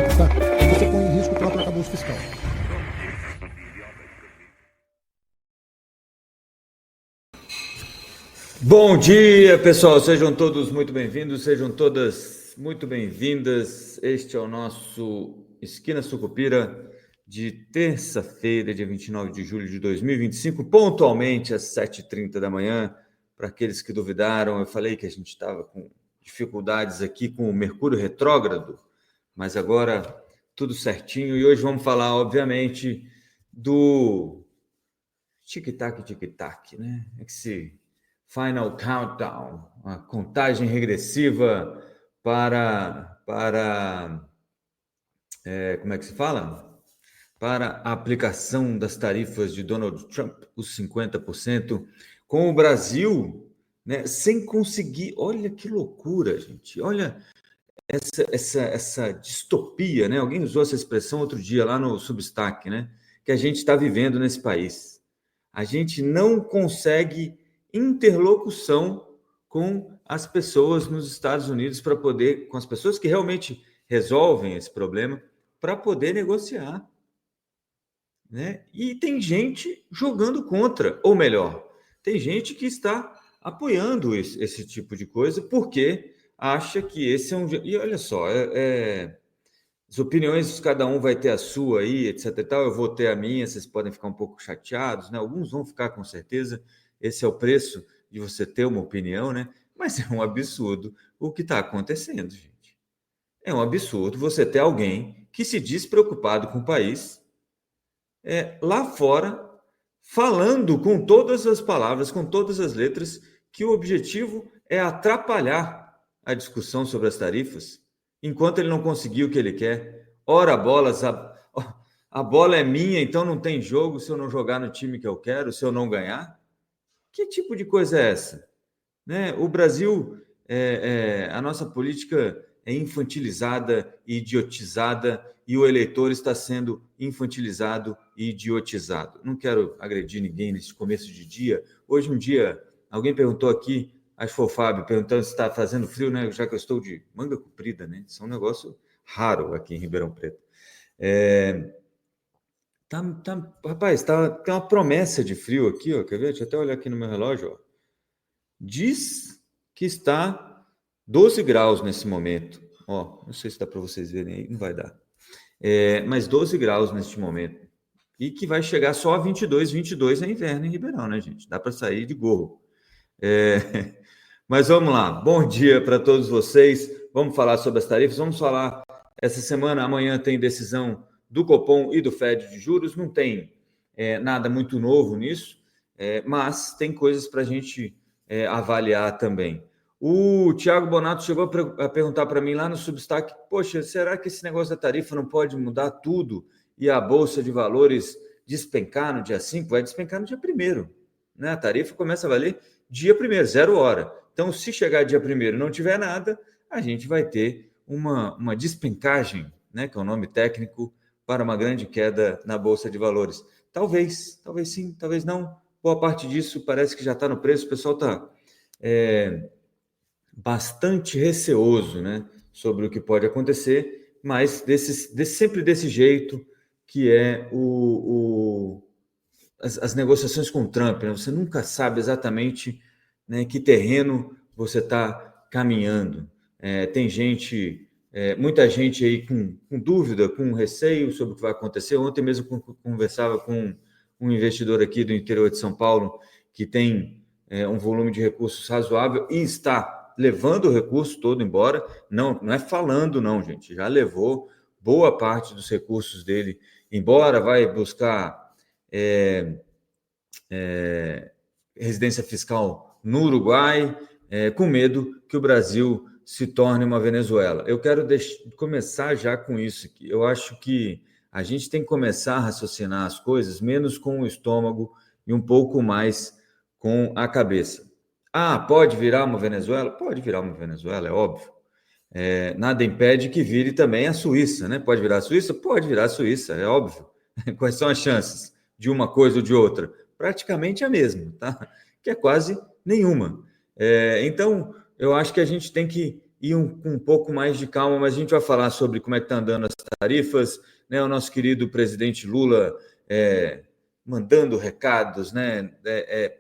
tá? E você põe em risco o próprio arcabouço fiscal. Bom dia, pessoal. Sejam todos muito bem-vindos, sejam todas muito bem-vindas. Este é o nosso Esquina Sucupira de terça-feira, dia 29 de julho de 2025, pontualmente às 7h30 da manhã. Para aqueles que duvidaram, eu falei que a gente estava com dificuldades aqui com o Mercúrio retrógrado, mas agora tudo certinho. E hoje vamos falar, obviamente, do tic-tac, tic-tac, né? Esse Final Countdown, a contagem regressiva para como é que se fala? Para a aplicação das tarifas de Donald Trump, os 50%, com o Brasil, né, sem conseguir. Olha que loucura, gente. Olha essa distopia, né? Alguém usou essa expressão outro dia lá no Substack, né? Que a gente está vivendo nesse país. A gente não consegue interlocução com as pessoas nos Estados Unidos para poder, com as pessoas que realmente resolvem esse problema, para poder negociar, né? E tem gente jogando contra, ou melhor, tem gente que está apoiando esse tipo de coisa porque acha que esse é um. E olha só, as opiniões, cada um vai ter a sua aí, etc e tal, eu vou ter a minha, vocês podem ficar um pouco chateados, né? Alguns vão ficar com certeza, esse é o preço de você ter uma opinião, né? Mas é um absurdo o que está acontecendo, gente. É um absurdo você ter alguém que se diz preocupado com o país, lá fora, falando com todas as palavras, com todas as letras, que o objetivo é atrapalhar a discussão sobre as tarifas, enquanto ele não conseguiu o que ele quer. Ora, bolas, a bola é minha, então não tem jogo se eu não jogar no time que eu quero, se eu não ganhar. Que tipo de coisa é essa? Né? O Brasil, a nossa política é infantilizada e idiotizada e o eleitor está sendo infantilizado e idiotizado. Não quero agredir ninguém nesse começo de dia. Hoje um dia, alguém perguntou aqui, acho que foi o Fábio, perguntando se está fazendo frio, né? Já que eu estou de manga comprida, né? Isso é um negócio raro aqui em Ribeirão Preto. Rapaz, tem uma promessa de frio aqui, ó, quer ver? Deixa eu até olhar aqui no meu relógio, ó. Diz que está 12 graus nesse momento. Ó, não sei se dá para vocês verem aí, não vai dar. Mas 12 graus neste momento. E que vai chegar só a 22, 22 é inverno em Ribeirão, né, gente? Dá para sair de gorro. Mas vamos lá. Bom dia para todos vocês. Vamos falar sobre as tarifas. Vamos falar essa semana. Amanhã tem decisão do Copom e do Fed de juros. Não tem nada muito novo nisso, mas tem coisas para a gente avaliar também. O Thiago Bonato chegou a perguntar para mim lá no Substack: poxa, será que esse negócio da tarifa não pode mudar tudo e a Bolsa de Valores despencar no dia 5? Vai despencar no dia 1º, né? A tarifa começa a valer dia 1º, 0 hora. Então, se chegar dia 1º e não tiver nada, a gente vai ter uma despencagem, né, que é o nome técnico, para uma grande queda na Bolsa de Valores. Talvez sim, talvez não. Boa parte disso parece que já está no preço. O pessoal está bastante receoso, né, sobre o que pode acontecer, mas sempre desse jeito que é as negociações com o Trump, né? Você nunca sabe exatamente, né, que terreno você está caminhando. Tem gente, muita gente aí com dúvida, com receio sobre o que vai acontecer. Ontem mesmo conversava com um investidor aqui do interior de São Paulo que tem um volume de recursos razoável e está levando o recurso todo embora. Não é falando, não, gente. Já levou boa parte dos recursos dele embora, vai buscar residência fiscal no Uruguai, com medo que o Brasil se torne uma Venezuela. Eu quero começar já com isso aqui. Eu acho que a gente tem que começar a raciocinar as coisas menos com o estômago e um pouco mais com a cabeça. Pode virar uma Venezuela? Pode virar uma Venezuela, é óbvio. Nada impede que vire também a Suíça, né? Pode virar a Suíça? Pode virar a Suíça, é óbvio. Quais são as chances de uma coisa ou de outra? Praticamente a mesma, tá? Que é quase nenhuma. Então, eu acho que a gente tem que e com um pouco mais de calma, mas a gente vai falar sobre como é que está andando as tarifas, né? O nosso querido presidente Lula mandando recados, né?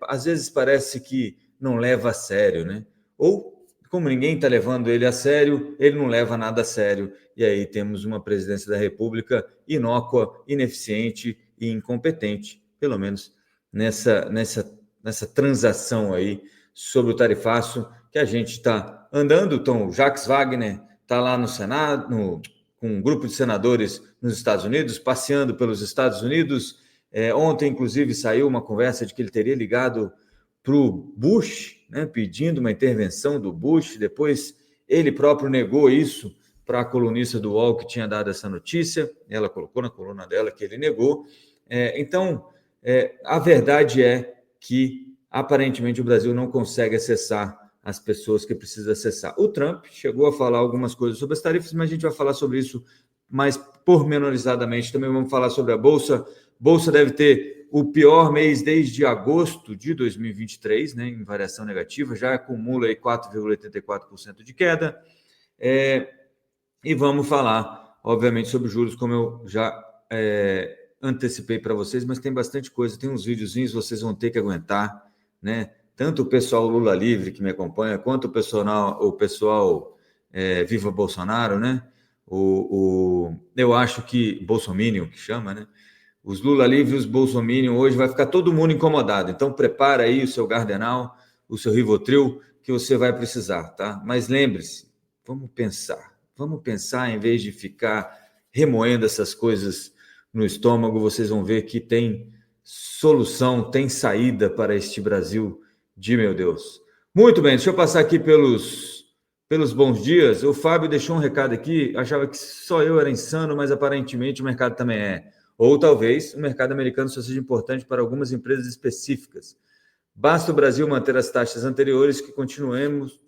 Às vezes parece que não leva a sério, né? Ou, como ninguém está levando ele a sério, ele não leva nada a sério. E aí temos uma presidência da República inócua, ineficiente e incompetente, pelo menos nessa transação aí sobre o tarifaço que a gente está andando. Então, o Jacques Wagner está lá no Senado, com um grupo de senadores nos Estados Unidos, passeando pelos Estados Unidos. Ontem, inclusive, saiu uma conversa de que ele teria ligado para o Bush, né, pedindo uma intervenção do Bush. Depois, ele próprio negou isso para a colunista do UOL que tinha dado essa notícia. Ela colocou na coluna dela que ele negou. Então, a verdade é que, aparentemente, o Brasil não consegue acessar as pessoas que precisa acessar. O Trump chegou a falar algumas coisas sobre as tarifas, mas a gente vai falar sobre isso mais pormenorizadamente. Também vamos falar sobre a Bolsa. Bolsa deve ter o pior mês desde agosto de 2023, né, em variação negativa, já acumula aí 4,84% de queda. E vamos falar, obviamente, sobre juros, como eu já antecipei para vocês, mas tem bastante coisa, tem uns videozinhos, vocês vão ter que aguentar, né? Tanto o pessoal Lula Livre que me acompanha, quanto o pessoal Viva Bolsonaro, né? Eu acho que Bolsominion, que chama, né? Os Lula Livre e os Bolsominion, hoje vai ficar todo mundo incomodado. Então, prepara aí o seu Gardenal, o seu Rivotril, que você vai precisar, tá? Mas lembre-se, vamos pensar em vez de ficar remoendo essas coisas no estômago. Vocês vão ver que tem solução, tem saída para este Brasil de meu Deus. Muito bem, deixa eu passar aqui pelos bons dias. O Fábio deixou um recado aqui, achava que só eu era insano, mas aparentemente o mercado também é. Ou talvez o mercado americano só seja importante para algumas empresas específicas. Basta o Brasil manter as taxas anteriores que continuaremos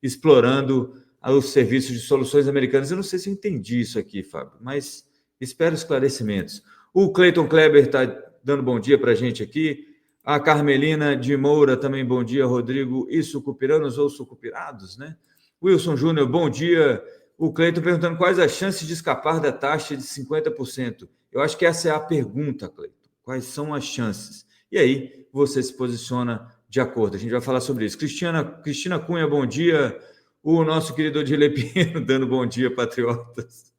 explorando os serviços de soluções americanas. Eu não sei se eu entendi isso aqui, Fábio, mas espero esclarecimentos. O Cleiton Kleber está dando bom dia para a gente aqui. A Carmelina de Moura também, bom dia, Rodrigo. E sucupiranos ou sucupirados, né? Wilson Júnior, bom dia. O Cleiton perguntando quais as chances de escapar da taxa de 50%. Eu acho que essa é a pergunta, Cleiton. Quais são as chances? E aí você se posiciona de acordo. A gente vai falar sobre isso. Cristina Cunha, bom dia. O nosso querido Odile Pinheiro dando bom dia, patriotas.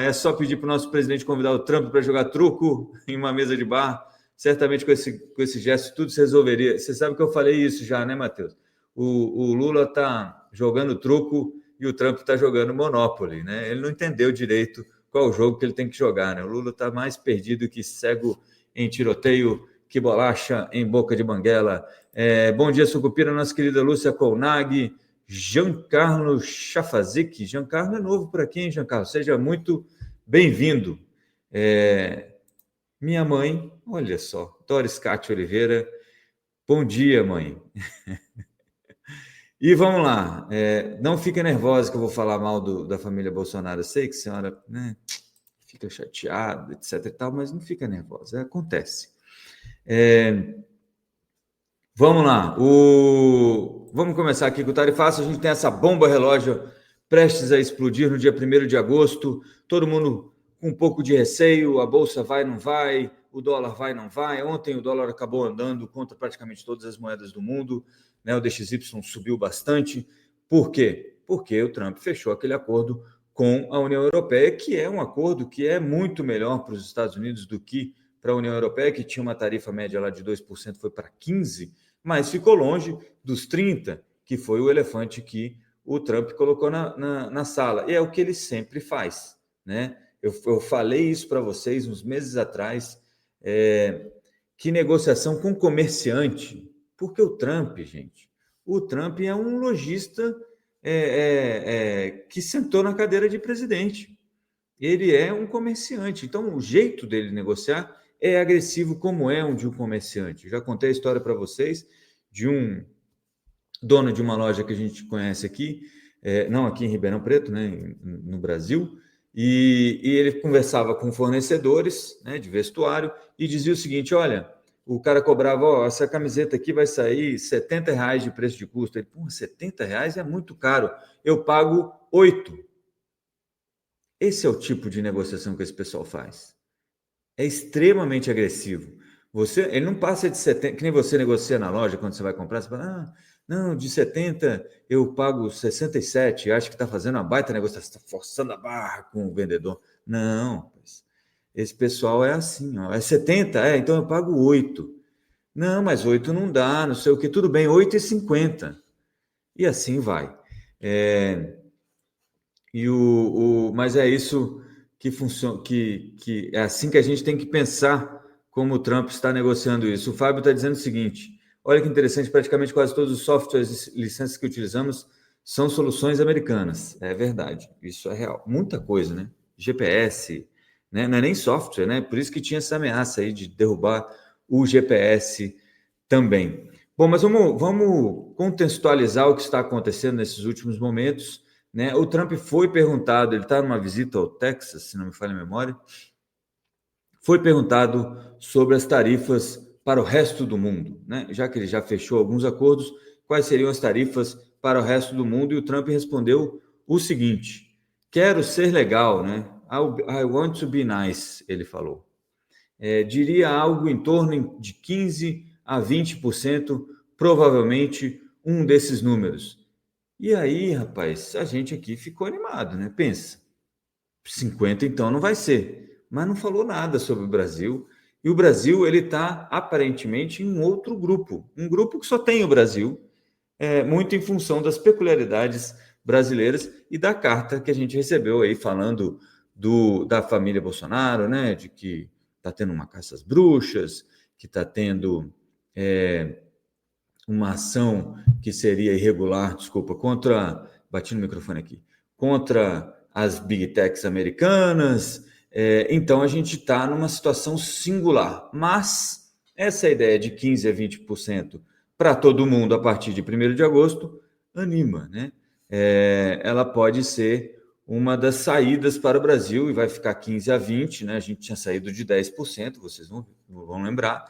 É só pedir para o nosso presidente convidar o Trump para jogar truco em uma mesa de bar. Certamente com esse gesto tudo se resolveria. Você sabe que eu falei isso já, né, Matheus? O Lula está jogando truco e o Trump está jogando Monopoly, né? Ele não entendeu direito qual o jogo que ele tem que jogar, né? O Lula está mais perdido que cego em tiroteio, que bolacha em boca de banguela. Bom dia, Sucupira, nossa querida Lúcia Colnag, Giancarlo Chafazik. Giancarlo é novo por aqui, hein, Giancarlo? Seja muito bem-vindo. Minha mãe, olha só, Doris Cátia Oliveira. Bom dia, mãe. E vamos lá, não fica nervosa que eu vou falar mal da família Bolsonaro. Eu sei que a senhora, né, fica chateada, etc e tal, mas não fica nervosa, acontece. Vamos lá, vamos começar aqui com o tarifaço. A gente tem essa bomba relógio prestes a explodir no dia 1º de agosto, todo mundo com um pouco de receio, a bolsa vai, não vai, o dólar vai, não vai. Ontem o dólar acabou andando contra praticamente todas as moedas do mundo, né? O DXY subiu bastante. Por quê? Porque o Trump fechou aquele acordo com a União Europeia, que é um acordo que é muito melhor para os Estados Unidos do que para a União Europeia, que tinha uma tarifa média lá de 2%, foi para 15%, mas ficou longe dos 30%, que foi o elefante que o Trump colocou na sala. E é o que ele sempre faz, né? Eu falei isso para vocês uns meses atrás, que negociação com comerciante, porque o Trump, gente, o Trump é um lojista que sentou na cadeira de presidente. Ele é um comerciante, então o jeito dele negociar é agressivo como é um de um comerciante. Já contei a história para vocês de um dono de uma loja que a gente conhece aqui, não aqui em Ribeirão Preto, né, no Brasil, e ele conversava com fornecedores, né, de vestuário e dizia o seguinte: olha, o cara cobrava, ó, essa camiseta aqui vai sair R$ 70 de preço de custo. Ele, pô, R$ 70 é muito caro, eu pago 8. Esse é o tipo de negociação que esse pessoal faz. É extremamente agressivo. Ele não passa de 70, que nem você negocia na loja quando você vai comprar, você fala, não, de 70 eu pago 67, acho que está fazendo uma baita negociação, está forçando a barra com o vendedor. Não, esse pessoal é assim, ó, é 70, então eu pago 8. Não, mas 8 não dá, não sei o que, tudo bem, 8,50. E assim vai. Mas é isso que funciona, que é assim que a gente tem que pensar como o Trump está negociando isso. O Fábio está dizendo o seguinte: olha que interessante, praticamente quase todos os softwares e licenças que utilizamos são soluções americanas. É verdade, isso é real. Muita coisa, né? GPS, né? Não é nem software, né? Por isso que tinha essa ameaça aí de derrubar o GPS também. Bom, mas vamos contextualizar o que está acontecendo nesses últimos momentos, né? O Trump foi perguntado, ele está numa visita ao Texas, se não me falha a memória, foi perguntado sobre as tarifas para o resto do mundo, né? Já que ele já fechou alguns acordos, quais seriam as tarifas para o resto do mundo? E o Trump respondeu o seguinte: quero ser legal, né? I want to be nice, ele falou. Diria algo em torno de 15 a 20%, provavelmente um desses números. E aí, rapaz, a gente aqui ficou animado, né? Pensa, 50 então não vai ser, mas não falou nada sobre o Brasil. E o Brasil, ele está aparentemente em um outro grupo, um grupo que só tem o Brasil, muito em função das peculiaridades brasileiras e da carta que a gente recebeu aí falando da família Bolsonaro, né? De que está tendo uma caça às bruxas, que está tendo uma ação que seria irregular, desculpa, bati no microfone aqui, contra as big techs americanas. Então a gente está numa situação singular, mas essa ideia de 15 a 20% para todo mundo a partir de 1º de agosto anima, né? Ela pode ser uma das saídas para o Brasil e vai ficar 15 a 20, né? A gente tinha saído de 10%, vocês vão lembrar.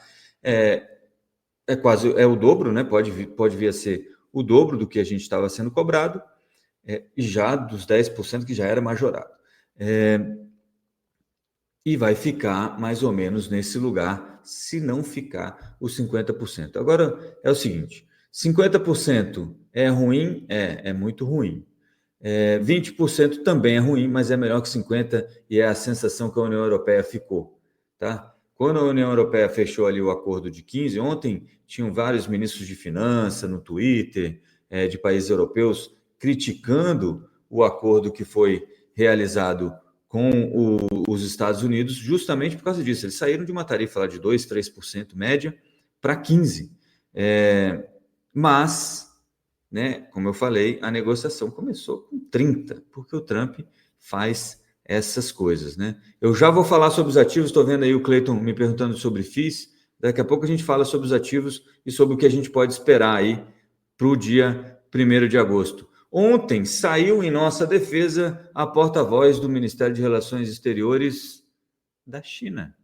Quase o dobro, né? Pode vir a ser o dobro do que a gente estava sendo cobrado, e já dos 10% que já era majorado. E vai ficar mais ou menos nesse lugar, se não ficar os 50%. Agora, é o seguinte, 50% é ruim? É muito ruim. 20% também é ruim, mas é melhor que 50%, e é a sensação que a União Europeia ficou, tá? Quando a União Europeia fechou ali o acordo de 15, ontem tinham vários ministros de finanças no Twitter, de países europeus, criticando o acordo que foi realizado com os Estados Unidos, justamente por causa disso. Eles saíram de uma tarifa lá de 2%, 3% média para 15%. Mas, né, como eu falei, a negociação começou com 30%, porque o Trump faz essas coisas, né? Eu já vou falar sobre os ativos, estou vendo aí o Cleiton me perguntando sobre FIIs, daqui a pouco a gente fala sobre os ativos e sobre o que a gente pode esperar aí para o dia 1º de agosto. Ontem saiu em nossa defesa a porta-voz do Ministério de Relações Exteriores da China.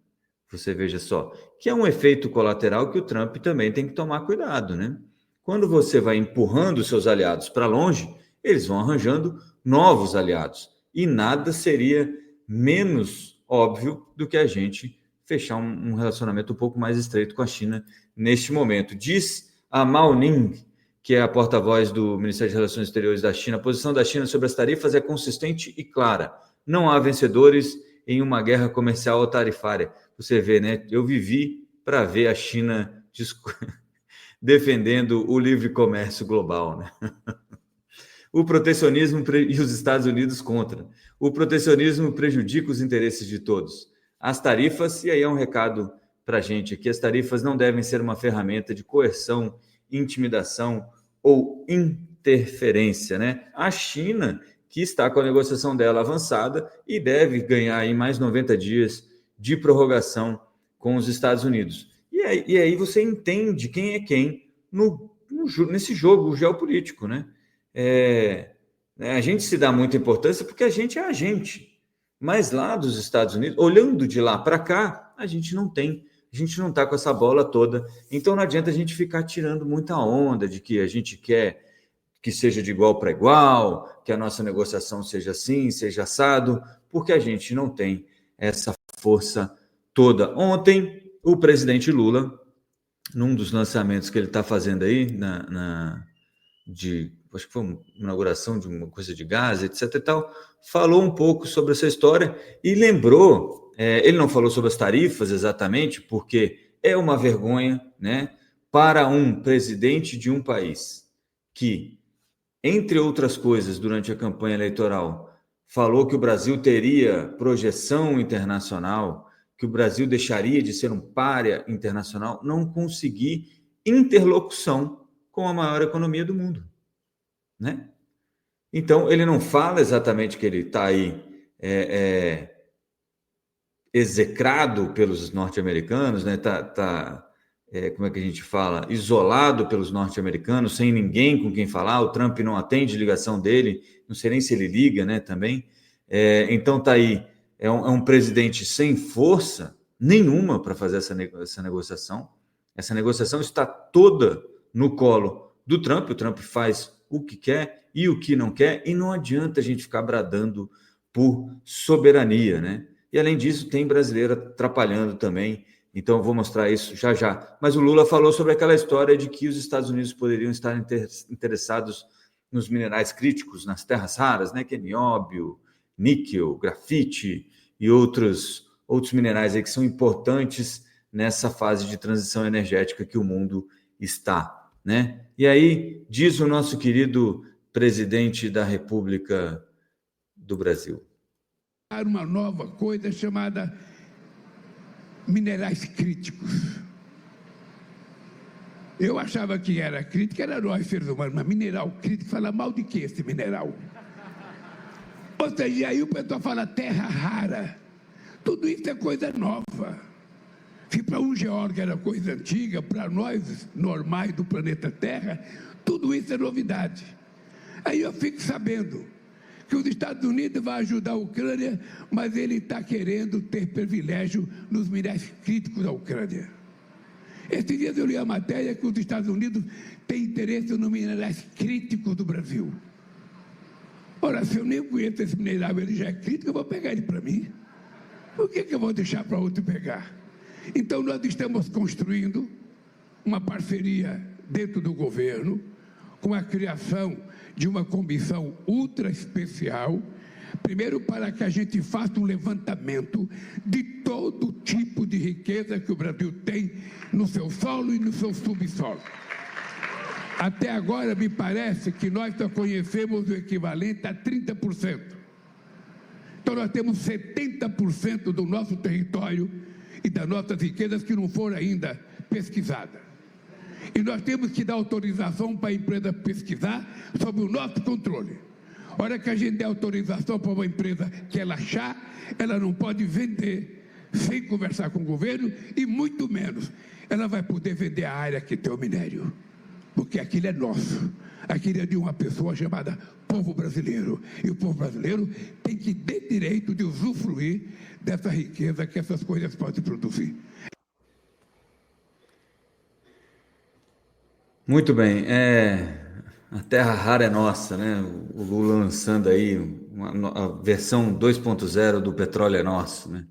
Você veja só, que é um efeito colateral que o Trump também tem que tomar cuidado, né? Quando você vai empurrando seus aliados para longe, eles vão arranjando novos aliados. E nada seria menos óbvio do que a gente fechar um relacionamento um pouco mais estreito com a China neste momento. Diz a Mao Ning, que é a porta-voz do Ministério de Relações Exteriores da China, a posição da China sobre as tarifas é consistente e clara. Não há vencedores em uma guerra comercial ou tarifária. Você vê, né? Eu vivi para ver a China defendendo o livre comércio global, né? O protecionismo e os Estados Unidos contra. O protecionismo prejudica os interesses de todos. As tarifas, e aí é um recado para a gente aqui, as tarifas não devem ser uma ferramenta de coerção, intimidação ou interferência, né? A China, que está com a negociação dela avançada e deve ganhar aí mais 90 dias de prorrogação com os Estados Unidos. E aí você entende quem é quem nesse jogo geopolítico, né? A gente se dá muita importância porque a gente é a gente, mas lá dos Estados Unidos, olhando de lá para cá, a gente não tem A gente não está com essa bola toda, então não adianta a gente ficar tirando muita onda de que a gente quer que seja de igual para igual, que a nossa negociação seja assim, seja assado, porque a gente não tem essa força toda. Ontem, o presidente Lula, num dos lançamentos que ele está fazendo aí, acho que foi uma inauguração de uma coisa de gás, etc. e tal, falou um pouco sobre essa história e lembrou, ele não falou sobre as tarifas exatamente, porque é uma vergonha, né, para um presidente de um país que, entre outras coisas, durante a campanha eleitoral, falou que o Brasil teria projeção internacional, que o Brasil deixaria de ser um pária internacional, não conseguir interlocução com a maior economia do mundo, né? Então, ele não fala exatamente que ele está aí execrado pelos norte-americanos, né? Como é que a gente fala? Isolado pelos norte-americanos, sem ninguém com quem falar. O Trump não atende ligação dele, não sei nem se ele liga, né? Também. Então, está aí, é um presidente sem força nenhuma para fazer essa negociação. Essa negociação está toda no colo do Trump. O Trump faz o que quer e o que não quer, e não adianta a gente ficar bradando por soberania, né? E, além disso, tem brasileiro atrapalhando também. Então, eu vou mostrar isso já já. Mas o Lula falou sobre aquela história de que os Estados Unidos poderiam estar interessados nos minerais críticos, nas terras raras, né? Que é nióbio, níquel, grafite e outros minerais aí que são importantes nessa fase de transição energética que o mundo está, né? E aí, diz o nosso querido presidente da República do Brasil. Uma nova coisa chamada minerais críticos. Eu achava que era crítico, era nós seres humanos, mas mineral crítico, fala mal de que esse mineral? Ou seja, e aí o pessoal fala terra rara. Tudo isso é coisa nova. Se para um geólogo era coisa antiga, para nós normais do planeta Terra, tudo isso é novidade. Aí eu fico sabendo que os Estados Unidos vão ajudar a Ucrânia, mas ele está querendo ter privilégio nos minerais críticos da Ucrânia. Esses dias eu li a matéria que os Estados Unidos têm interesse nos minerais críticos do Brasil. Ora, se eu nem conheço esse mineral, ele já é crítico, eu vou pegar ele para mim. Por que eu vou deixar para outro pegar? Então, nós estamos construindo uma parceria dentro do governo, com a criação de uma comissão ultra especial, primeiro para que a gente faça um levantamento de todo tipo de riqueza que o Brasil tem no seu solo e no seu subsolo. Até agora, me parece que nós só conhecemos o equivalente a 30%. Então, nós temos 70% do nosso território e das nossas riquezas que não foram ainda pesquisadas. E nós temos que dar autorização para a empresa pesquisar sob o nosso controle. A hora que a gente der autorização para uma empresa que ela achar, ela não pode vender sem conversar com o governo e muito menos ela vai poder vender a área que tem o minério. Porque aquilo é nosso. Aquilo é de uma pessoa chamada povo brasileiro. E o povo brasileiro tem que ter direito de usufruir dessa riqueza que essas coisas podem produzir. Muito bem, a terra rara é nossa, né? O Lula lançando aí a versão 2.0 do petróleo é nosso, né?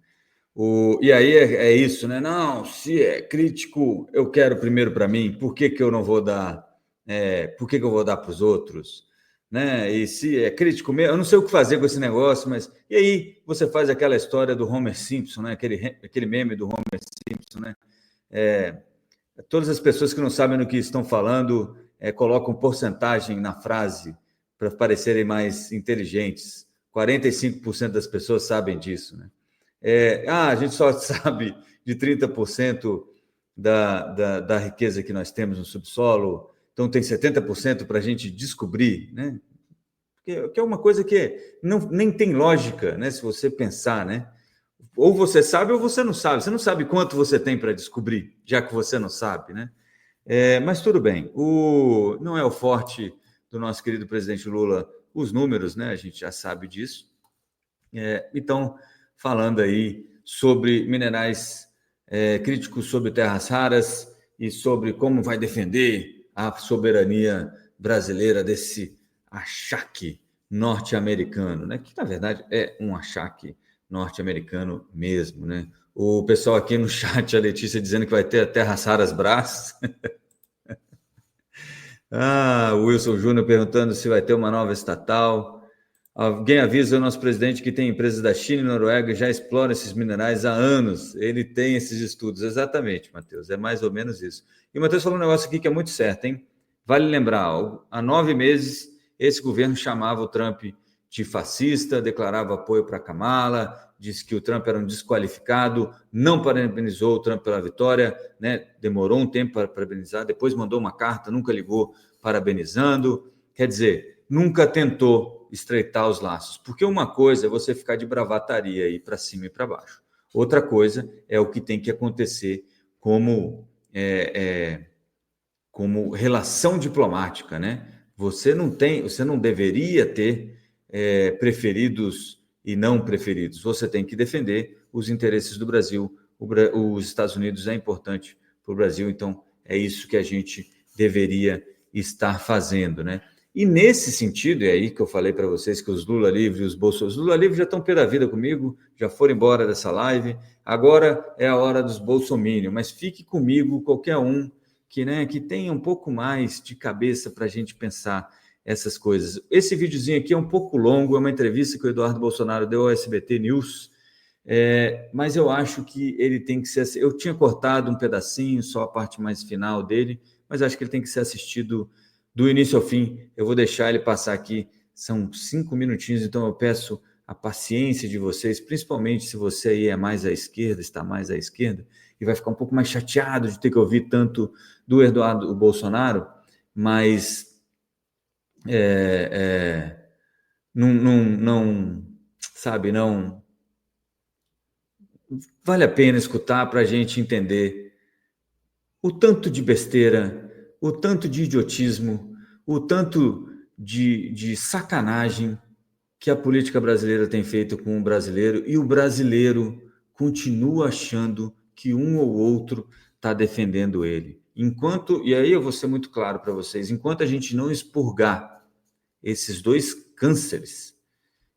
E aí é isso, né? Não, se é crítico, eu quero primeiro para mim. Por que eu não vou dar? Por que eu vou dar para os outros? Né? E se é crítico mesmo, eu não sei o que fazer com esse negócio, mas e aí você faz aquela história do Homer Simpson, né? Aquele meme do Homer Simpson, né? Todas as pessoas que não sabem do que estão falando colocam porcentagem na frase para parecerem mais inteligentes. 45% das pessoas sabem disso, né? A gente só sabe de 30% da riqueza que nós temos no subsolo, então tem 70% para a gente descobrir, né? Que é uma coisa que nem tem lógica, né? Se você pensar, né? Ou você sabe ou você não sabe. Você não sabe quanto você tem para descobrir, já que você não sabe, né? Mas tudo bem. Não é o forte do nosso querido presidente Lula os números, né? A gente já sabe disso. Então, falando aí sobre minerais crítico sobre terras raras e sobre como vai defender a soberania brasileira desse achaque norte-americano, né? Que, na verdade, é um achaque norte-americano mesmo, né? O pessoal aqui no chat, a Letícia dizendo que vai ter a Terras Raras Brás. O Wilson Júnior perguntando se vai ter uma nova estatal. Alguém avisa o nosso presidente que tem empresas da China e Noruega já exploram esses minerais há anos. Ele tem esses estudos. Exatamente, Matheus. É mais ou menos isso. E o Matheus falou um negócio aqui que é muito certo, hein? Vale lembrar, há 9 meses, esse governo chamava o Trump de fascista, declarava apoio para Kamala, disse que o Trump era um desqualificado, não parabenizou o Trump pela vitória, né? Demorou um tempo para parabenizar, depois mandou uma carta, nunca ligou parabenizando. Quer dizer, nunca tentou estreitar os laços, porque uma coisa é você ficar de bravataria aí para cima e para baixo. Outra coisa é o que tem que acontecer como relação diplomática, né? Você não deveria ter preferidos e não preferidos. Você tem que defender os interesses do Brasil. Os Estados Unidos é importante para o Brasil, então é isso que a gente deveria estar fazendo, né? E nesse sentido, é aí que eu falei para vocês que os Lula Livre e os Bolsonaro... Os Lula Livre já estão pé da vida comigo, já foram embora dessa live, agora é a hora dos Bolsominion, mas fique comigo, qualquer um que tenha um pouco mais de cabeça para a gente pensar essas coisas. Esse videozinho aqui é um pouco longo, é uma entrevista que o Eduardo Bolsonaro deu ao SBT News, mas eu acho que ele tem que ser... Eu tinha cortado um pedacinho, só a parte mais final dele, mas acho que ele tem que ser assistido do início ao fim. Eu vou deixar ele passar aqui, são 5 minutinhos, então eu peço a paciência de vocês, principalmente se você aí é mais à esquerda, está mais à esquerda, e vai ficar um pouco mais chateado de ter que ouvir tanto do Eduardo Bolsonaro, mas não vale a pena escutar para a gente entender o tanto de besteira, o tanto de idiotismo, o tanto de sacanagem que a política brasileira tem feito com o brasileiro, e o brasileiro continua achando que um ou outro está defendendo ele. E aí eu vou ser muito claro para vocês, enquanto a gente não expurgar esses 2 cânceres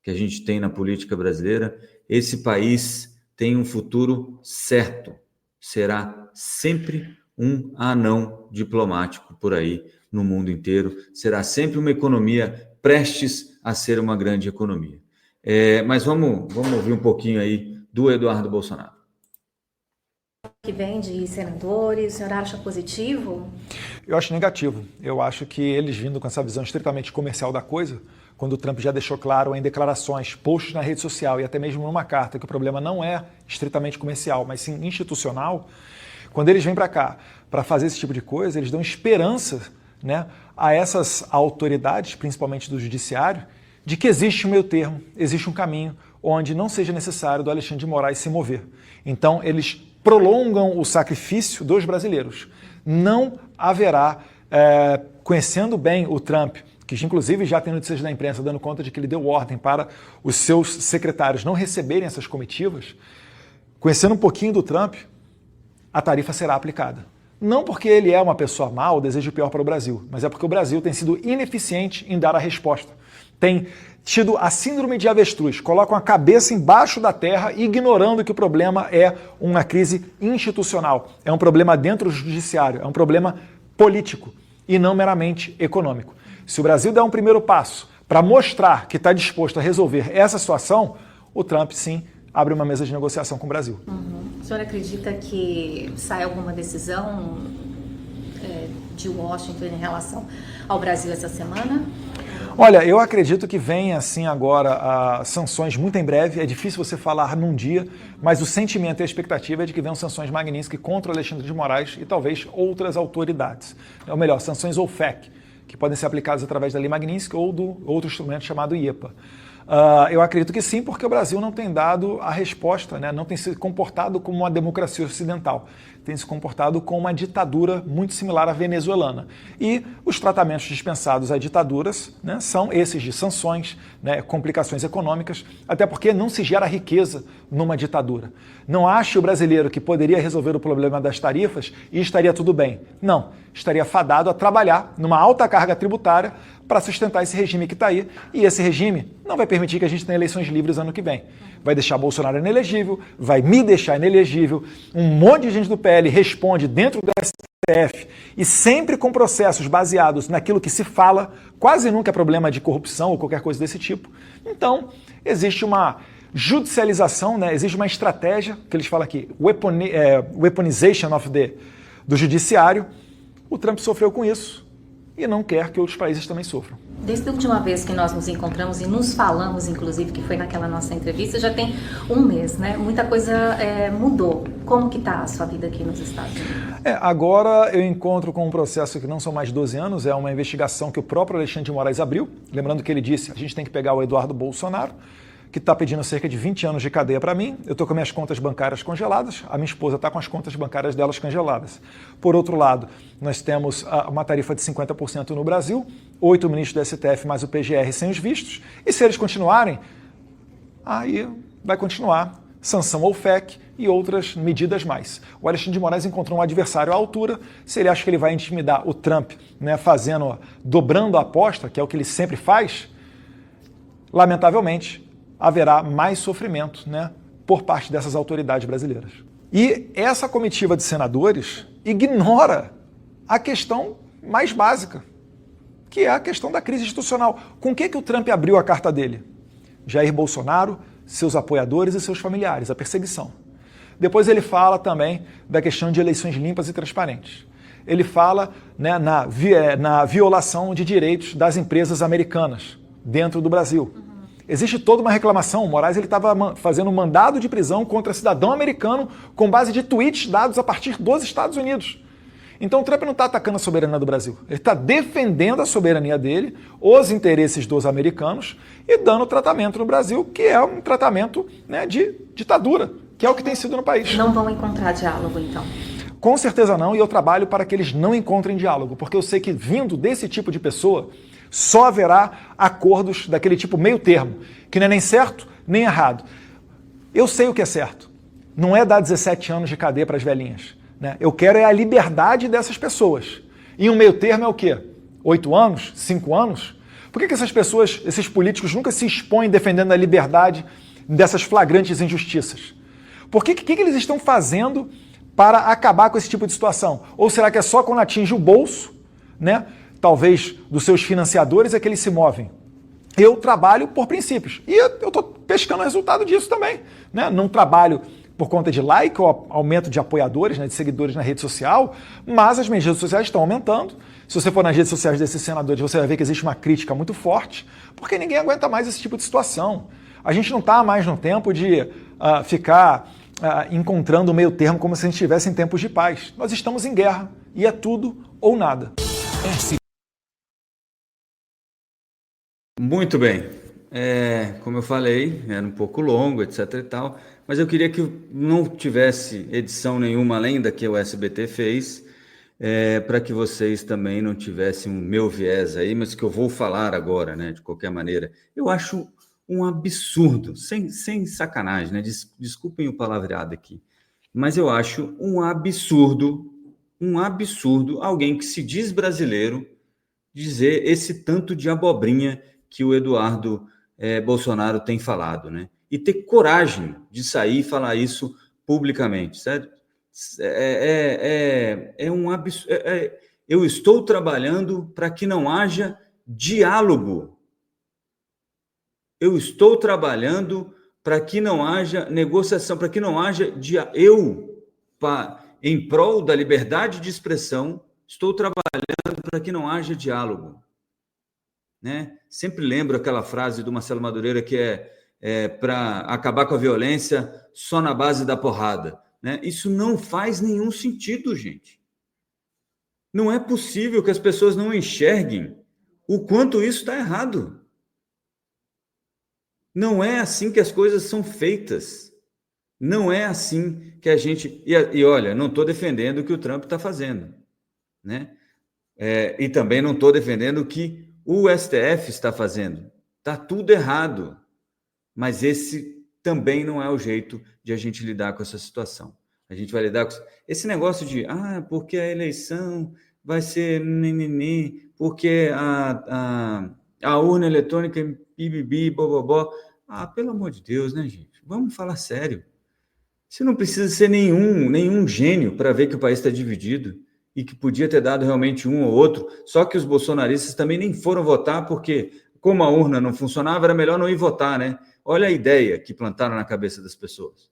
que a gente tem na política brasileira, esse país tem um futuro certo. Será sempre um anão diplomático por aí no mundo inteiro. Será sempre uma economia prestes a ser uma grande economia. Mas vamos ouvir um pouquinho aí do Eduardo Bolsonaro. Que vem de senadores, o senhor acha positivo? Eu acho negativo. Eu acho que eles vindo com essa visão estritamente comercial da coisa, quando o Trump já deixou claro em declarações, posts na rede social e até mesmo numa carta que o problema não é estritamente comercial, mas sim institucional, quando eles vêm para cá para fazer esse tipo de coisa, eles dão esperança, né, a essas autoridades, principalmente do judiciário, de que existe um meio termo, existe um caminho onde não seja necessário do Alexandre de Moraes se mover. Então, eles prolongam o sacrifício dos brasileiros. Não haverá, conhecendo bem o Trump, que inclusive já tem notícias da imprensa dando conta de que ele deu ordem para os seus secretários não receberem essas comitivas, conhecendo um pouquinho do Trump, a tarifa será aplicada. Não porque ele é uma pessoa má ou deseja o pior para o Brasil, mas é porque o Brasil tem sido ineficiente em dar a resposta. Tem tido a síndrome de avestruz, colocam a cabeça embaixo da terra, ignorando que o problema é uma crise institucional, é um problema dentro do judiciário, é um problema político e não meramente econômico. Se o Brasil der um primeiro passo para mostrar que está disposto a resolver essa situação, o Trump, sim, abre uma mesa de negociação com o Brasil. O senhor acredita que sai alguma decisão de Washington em relação ao Brasil essa semana? Olha, eu acredito que vem assim agora sanções muito em breve. É difícil você falar num dia, mas o sentimento e a expectativa é de que venham sanções Magnitsky contra o Alexandre de Moraes e talvez outras autoridades. Ou melhor, sanções OFAC, que podem ser aplicadas através da Lei Magnitsky ou do outro instrumento chamado IEPA. Eu acredito que sim, porque o Brasil não tem dado a resposta, né? Não tem se comportado como uma democracia ocidental, tem se comportado como uma ditadura muito similar à venezuelana. E os tratamentos dispensados a ditaduras, né, são esses de sanções, né, complicações econômicas, até porque não se gera riqueza numa ditadura. Não ache o brasileiro que poderia resolver o problema das tarifas e estaria tudo bem. Não, estaria fadado a trabalhar numa alta carga tributária para sustentar esse regime que está aí. E esse regime não vai permitir que a gente tenha eleições livres ano que vem. Vai deixar Bolsonaro inelegível, vai me deixar inelegível. Um monte de gente do PL responde dentro do STF e sempre com processos baseados naquilo que se fala, quase nunca é problema de corrupção ou qualquer coisa desse tipo. Então, existe uma judicialização, né? Existe uma estratégia, que eles falam aqui, weaponization do judiciário. O Trump sofreu com isso e não quer que outros países também sofram. Desde a última vez que nós nos encontramos e nos falamos, inclusive, que foi naquela nossa entrevista, já tem um mês, né? Muita coisa mudou. Como que está a sua vida aqui nos Estados Unidos? Agora eu encontro com um processo que não são mais de 12 anos, é uma investigação que o próprio Alexandre de Moraes abriu. Lembrando que ele disse, a gente tem que pegar o Eduardo Bolsonaro, que está pedindo cerca de 20 anos de cadeia para mim. Eu estou com minhas contas bancárias congeladas, a minha esposa está com as contas bancárias delas congeladas. Por outro lado, nós temos uma tarifa de 50% no Brasil, 8 ministros do STF mais o PGR sem os vistos, e se eles continuarem, aí vai continuar sanção ao FEC e outras medidas mais. O Alexandre de Moraes encontrou um adversário à altura. Se ele acha que ele vai intimidar o Trump, né, dobrando a aposta, que é o que ele sempre faz, lamentavelmente, haverá mais sofrimento, né, por parte dessas autoridades brasileiras. E essa comitiva de senadores ignora a questão mais básica, que é a questão da crise institucional. Com o que o Trump abriu a carta dele? Jair Bolsonaro, seus apoiadores e seus familiares, a perseguição. Depois ele fala também da questão de eleições limpas e transparentes. Ele fala, né, na violação de direitos das empresas americanas dentro do Brasil. Existe toda uma reclamação. O Moraes estava fazendo um mandado de prisão contra cidadão americano com base de tweets dados a partir dos Estados Unidos. Então o Trump não está atacando a soberania do Brasil. Ele está defendendo a soberania dele, os interesses dos americanos e dando tratamento no Brasil, que é um tratamento, né, de ditadura, que é o que tem sido no país. Não vão encontrar diálogo, então? Com certeza não, e eu trabalho para que eles não encontrem diálogo, porque eu sei que vindo desse tipo de pessoa, só haverá acordos daquele tipo meio termo, que não é nem certo nem errado. Eu sei o que é certo. Não é dar 17 anos de cadeia para as velhinhas, né? Eu quero é a liberdade dessas pessoas. E um meio termo é o quê? 8 anos? 5 anos? Por que essas pessoas, esses políticos, nunca se expõem defendendo a liberdade dessas flagrantes injustiças? Por que eles estão fazendo para acabar com esse tipo de situação? Ou será que é só quando atinge o bolso, né, talvez dos seus financiadores, é que eles se movem? Eu trabalho por princípios. E eu estou pescando o resultado disso também, né? Não trabalho por conta de like ou aumento de apoiadores, né, de seguidores na rede social, mas as minhas redes sociais estão aumentando. Se você for nas redes sociais desses senadores, você vai ver que existe uma crítica muito forte, porque ninguém aguenta mais esse tipo de situação. A gente não está mais no tempo de ficar encontrando o meio termo como se a gente estivesse em tempos de paz. Nós estamos em guerra e é tudo ou nada. Muito bem. Como eu falei, era um pouco longo, etc e tal, mas eu queria que não tivesse edição nenhuma além da que o SBT fez, para que vocês também não tivessem o meu viés aí, mas que eu vou falar agora, né, de qualquer maneira. Eu acho um absurdo, sem sacanagem, né? Desculpem o palavreado aqui, mas eu acho um absurdo alguém que se diz brasileiro dizer esse tanto de abobrinha que o Eduardo Bolsonaro tem falado, né? E ter coragem de sair e falar isso publicamente, certo? É um absurdo. Eu estou trabalhando para que não haja diálogo. Eu estou trabalhando para que não haja negociação, para que não haja em prol da liberdade de expressão, estou trabalhando para que não haja diálogo. Né? Sempre lembro aquela frase do Marcelo Madureira que para acabar com a violência só na base da porrada. Né? Isso não faz nenhum sentido, gente. Não é possível que as pessoas não enxerguem o quanto isso está errado. Não é assim que as coisas são feitas. Não é assim que a gente... E olha, não estou defendendo o que o Trump está fazendo, né? E também não estou defendendo o que o STF está fazendo. Está tudo errado. Mas esse também não é o jeito de a gente lidar com essa situação. A gente vai lidar com esse negócio de porque a eleição vai ser nenenê, porque a urna eletrônica bibibi, bobobó. Pelo amor de Deus, né, gente? Vamos falar sério. Você não precisa ser nenhum gênio para ver que o país está dividido e que podia ter dado realmente um ou outro, só que os bolsonaristas também nem foram votar porque, como a urna não funcionava, era melhor não ir votar, né? Olha a ideia que plantaram na cabeça das pessoas.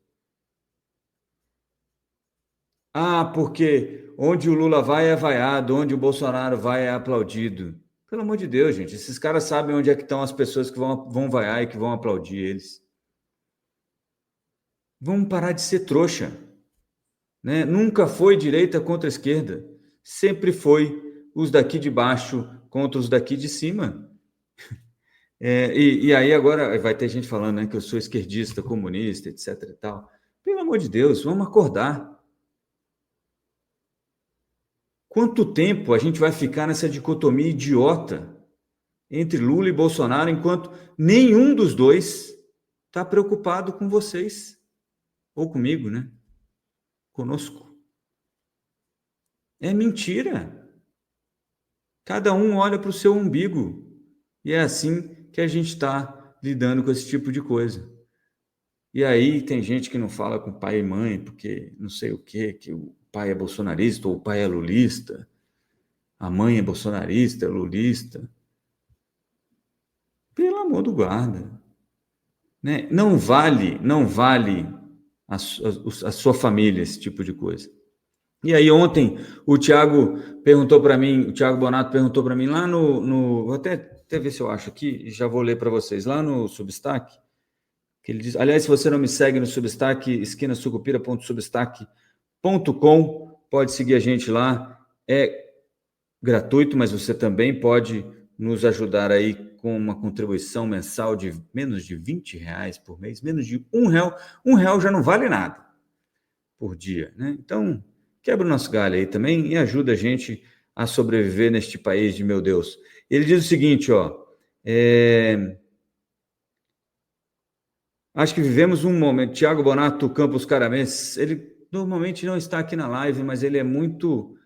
Porque onde o Lula vai é vaiado, onde o Bolsonaro vai é aplaudido. Pelo amor de Deus, gente, esses caras sabem onde é que estão as pessoas que vão vaiar e que vão aplaudir eles. Vamos parar de ser trouxa, né? Nunca foi direita contra esquerda, sempre foi os daqui de baixo contra os daqui de cima. E aí agora vai ter gente falando, né, que eu sou esquerdista, comunista, etc. e tal. Pelo amor de Deus, vamos acordar. Quanto tempo a gente vai ficar nessa dicotomia idiota entre Lula e Bolsonaro enquanto nenhum dos dois está preocupado com vocês? Ou comigo, né? Conosco. É mentira. Cada um olha para o seu umbigo. E é assim que a gente está lidando com esse tipo de coisa. E aí tem gente que não fala com pai e mãe, porque não sei o quê, que o pai é bolsonarista ou o pai é lulista, a mãe é bolsonarista, é lulista. Pelo amor do guarda. Né? Não vale a sua família esse tipo de coisa. E aí ontem o Thiago perguntou para mim, o Thiago Bonato perguntou para mim lá vou até ver se eu acho aqui, e já vou ler para vocês, lá no Substack, que ele diz, aliás, se você não me segue no Substack, esquinasucupira.substack.com, pode seguir a gente lá, é gratuito, mas você também pode nos ajudar aí com uma contribuição mensal de menos de R$20 por mês, menos de R$1. R$1 já não vale nada por dia, né? Então, quebra o nosso galho aí também e ajuda a gente a sobreviver neste país de meu Deus. Ele diz o seguinte, acho que vivemos um momento. Thiago Bonato Campos Caramenses, ele normalmente não está aqui na live, mas ele é muito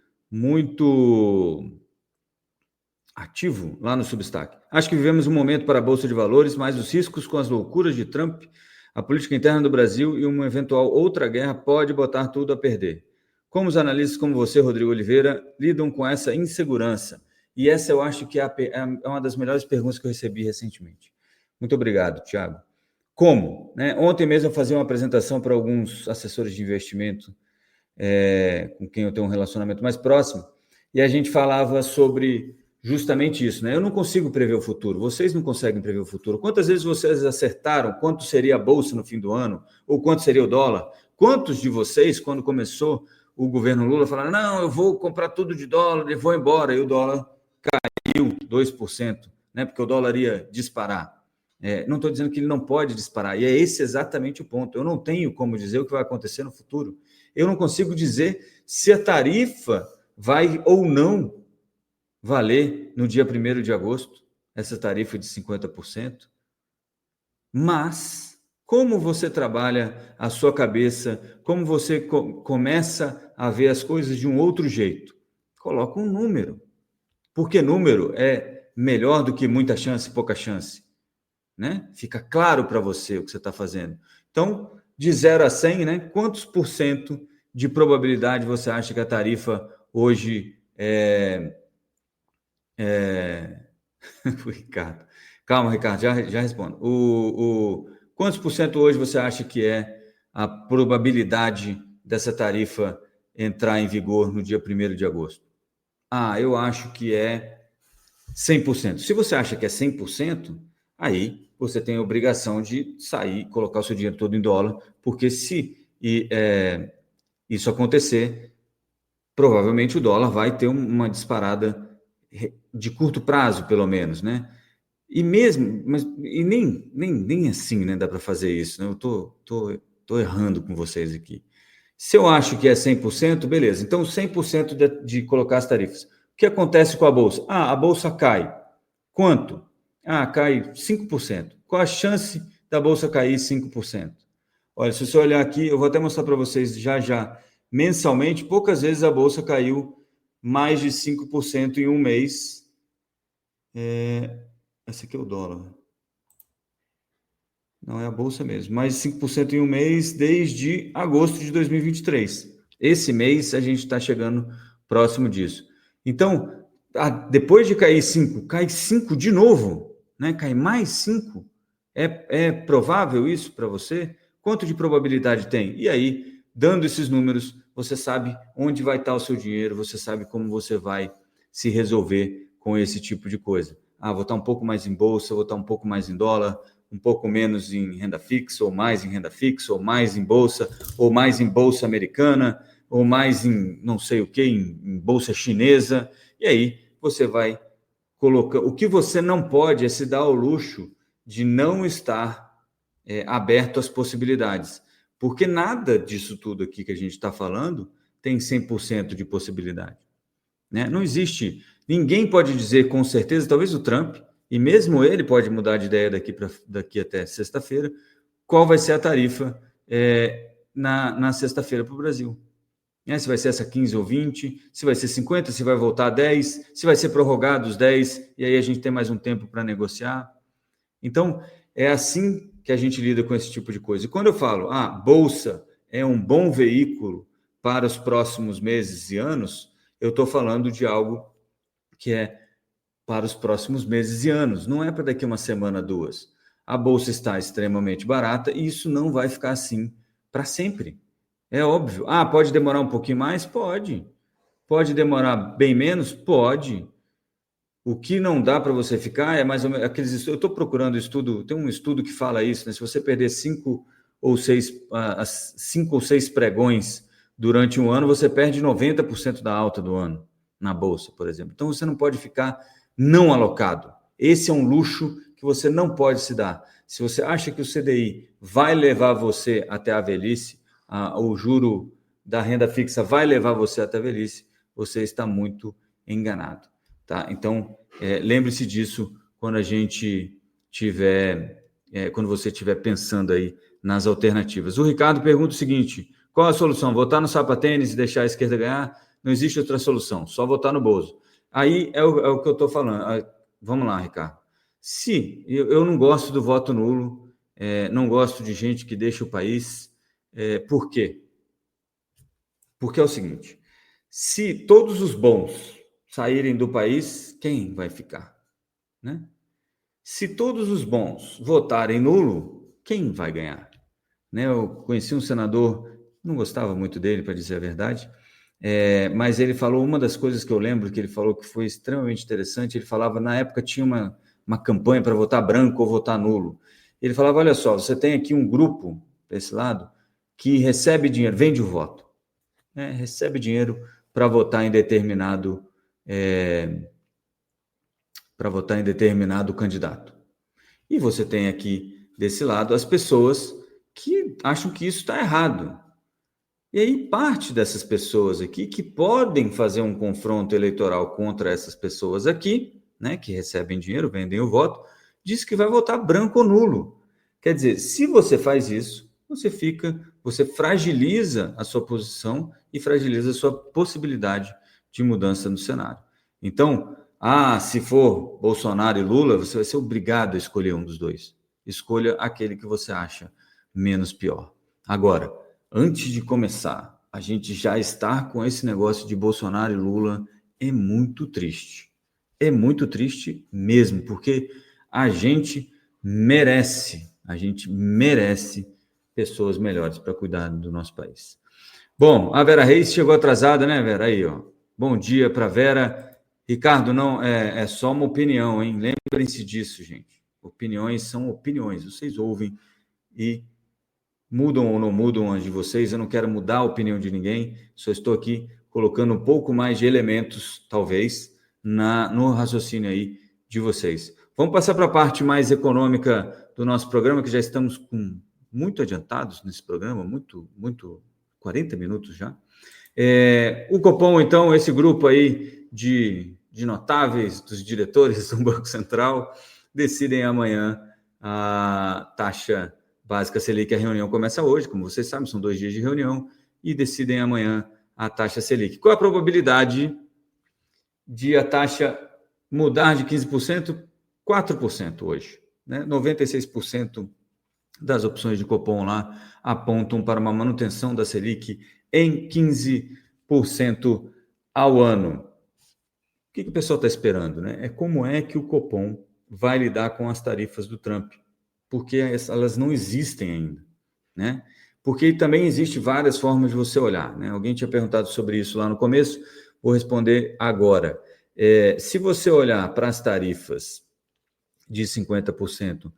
ativo lá no Substack. Acho que vivemos um momento para a Bolsa de Valores, mas os riscos com as loucuras de Trump, a política interna do Brasil e uma eventual outra guerra pode botar tudo a perder. Como os analistas como você, Rodrigo Oliveira, lidam com essa insegurança? E essa eu acho que é uma das melhores perguntas que eu recebi recentemente. Muito obrigado, Thiago. Como? Né? Ontem mesmo eu fazia uma apresentação para alguns assessores de investimento com quem eu tenho um relacionamento mais próximo, e a gente falava sobre justamente isso, né? Eu não consigo prever o futuro, vocês não conseguem prever o futuro. Quantas vezes vocês acertaram quanto seria a Bolsa no fim do ano, ou quanto seria o dólar? Quantos de vocês, quando começou o governo Lula, falaram, não, eu vou comprar tudo de dólar e vou embora, e o dólar caiu 2%, né? Porque o dólar ia disparar. Não estou dizendo que ele não pode disparar, e é esse exatamente o ponto. Eu não tenho como dizer o que vai acontecer no futuro. Eu não consigo dizer se a tarifa vai ou não valer no dia 1º de agosto, essa tarifa de 50%. Mas, como você trabalha a sua cabeça, como você começa a ver as coisas de um outro jeito? Coloca um número. Porque número é melhor do que muita chance e pouca chance. Né? Fica claro para você o que você está fazendo. Então, de 0 a 100, né? Quantos por cento de probabilidade você acha que a tarifa hoje Ricardo. Calma, Ricardo, já respondo. Quantos por cento hoje você acha que é a probabilidade dessa tarifa entrar em vigor no dia 1º de agosto? Eu acho que é 100%. Se você acha que é 100%, aí você tem a obrigação de sair, colocar o seu dinheiro todo em dólar, porque se isso acontecer, provavelmente o dólar vai ter uma disparada de curto prazo, pelo menos, né? E mesmo, mas e nem assim, né, dá para fazer isso, né? Eu tô errando com vocês aqui. Se eu acho que é 100%, beleza. Então, 100% de colocar as tarifas. O que acontece com a bolsa? Ah, a bolsa cai. Quanto? Ah, cai 5%. Qual a chance da bolsa cair 5%? Olha, se você olhar aqui, eu vou até mostrar para vocês já. Mensalmente, poucas vezes a bolsa caiu mais de 5% em um mês. Esse aqui é o dólar. Não é a bolsa mesmo. Mais de 5% em um mês desde agosto de 2023. Esse mês a gente está chegando próximo disso. Então, depois de cair 5, cai 5 de novo, né? Cai mais 5. É provável isso para você? Quanto de probabilidade tem? E aí, dando esses números, você sabe onde vai estar o seu dinheiro, você sabe como você vai se resolver com esse tipo de coisa. Ah, vou estar um pouco mais em bolsa, vou estar um pouco mais em dólar, um pouco menos em renda fixa, ou mais em renda fixa, ou mais em bolsa americana, ou mais em não sei o que, em bolsa chinesa. E aí você vai colocar. O que você não pode é se dar ao luxo de não estar aberto às possibilidades, porque nada disso tudo aqui que a gente está falando tem 100% de possibilidade, né? Não existe, ninguém pode dizer com certeza, talvez o Trump, e mesmo ele pode mudar de ideia daqui até sexta-feira, qual vai ser a tarifa na sexta-feira para o Brasil. Se vai ser essa 15 ou 20, se vai ser 50, se vai voltar a 10, se vai ser prorrogado os 10, e aí a gente tem mais um tempo para negociar. Então, é assim que a gente lida com esse tipo de coisa. E quando eu falo, bolsa é um bom veículo para os próximos meses e anos, eu estou falando de algo que é para os próximos meses e anos, não é para daqui uma semana, 2. A bolsa está extremamente barata e isso não vai ficar assim para sempre. É óbvio. Pode demorar um pouquinho mais? Pode. Pode demorar bem menos? Pode. O que não dá para você ficar é mais ou menos aqueles estudos. Eu estou procurando estudo, tem um estudo que fala isso, né? Se você perder 5 ou 6 pregões durante um ano, você perde 90% da alta do ano na bolsa, por exemplo. Então você não pode ficar não alocado. Esse é um luxo que você não pode se dar. Se você acha que o CDI vai levar você até a velhice, o juro da renda fixa vai levar você até a velhice, você está muito enganado. Tá? Então, lembre-se disso quando a gente quando você estiver pensando aí nas alternativas. O Ricardo pergunta o seguinte: qual a solução? Votar no sapatênis e deixar a esquerda ganhar? Não existe outra solução, só votar no Bozo. Aí é o que eu estou falando. Vamos lá, Ricardo. Se eu não gosto do voto nulo, não gosto de gente que deixa o país. Por quê? Porque é o seguinte: se todos os bons saírem do país, quem vai ficar? Né? Se todos os bons votarem nulo, quem vai ganhar? Né? Eu conheci um senador, não gostava muito dele, para dizer a verdade, mas ele falou, uma das coisas que eu lembro que ele falou que foi extremamente interessante, ele falava, na época tinha uma campanha para votar branco ou votar nulo. Ele falava, olha só, você tem aqui um grupo, desse lado, que recebe dinheiro, vende o voto, né? Recebe dinheiro para votar em determinado candidato. E você tem aqui, desse lado, as pessoas que acham que isso está errado. E aí, parte dessas pessoas aqui, que podem fazer um confronto eleitoral contra essas pessoas aqui, né, que recebem dinheiro, vendem o voto, diz que vai votar branco ou nulo. Quer dizer, se você faz isso, você fragiliza a sua posição e fragiliza a sua possibilidade de mudança no cenário. Então, se for Bolsonaro e Lula, você vai ser obrigado a escolher um dos dois. Escolha aquele que você acha menos pior. Agora, antes de começar, a gente já estar com esse negócio de Bolsonaro e Lula é muito triste. É muito triste mesmo, porque a gente merece pessoas melhores para cuidar do nosso país. Bom, a Vera Reis chegou atrasada, né, Vera? Aí, ó. Bom dia para Vera. Ricardo, não, é só uma opinião, hein? Lembrem-se disso, gente. Opiniões são opiniões. Vocês ouvem e mudam ou não mudam as de vocês. Eu não quero mudar a opinião de ninguém. Só estou aqui colocando um pouco mais de elementos, talvez, no raciocínio aí de vocês. Vamos passar para a parte mais econômica do nosso programa, que já estamos muito adiantados nesse programa, 40 minutos já. O Copom, então, esse grupo aí de notáveis, dos diretores do Banco Central, decidem amanhã a taxa básica Selic. A reunião começa hoje, como vocês sabem, são 2 dias de reunião, e decidem amanhã a taxa Selic. Qual a probabilidade de a taxa mudar de 15%? 4% hoje, né? 96% das opções de Copom lá apontam para uma manutenção da Selic em 15% ao ano. O que o pessoal está esperando, né? Como é que o Copom vai lidar com as tarifas do Trump, porque elas não existem ainda, né? Porque também existem várias formas de você olhar, né? Alguém tinha perguntado sobre isso lá no começo, vou responder agora. Se você olhar para as tarifas de 50%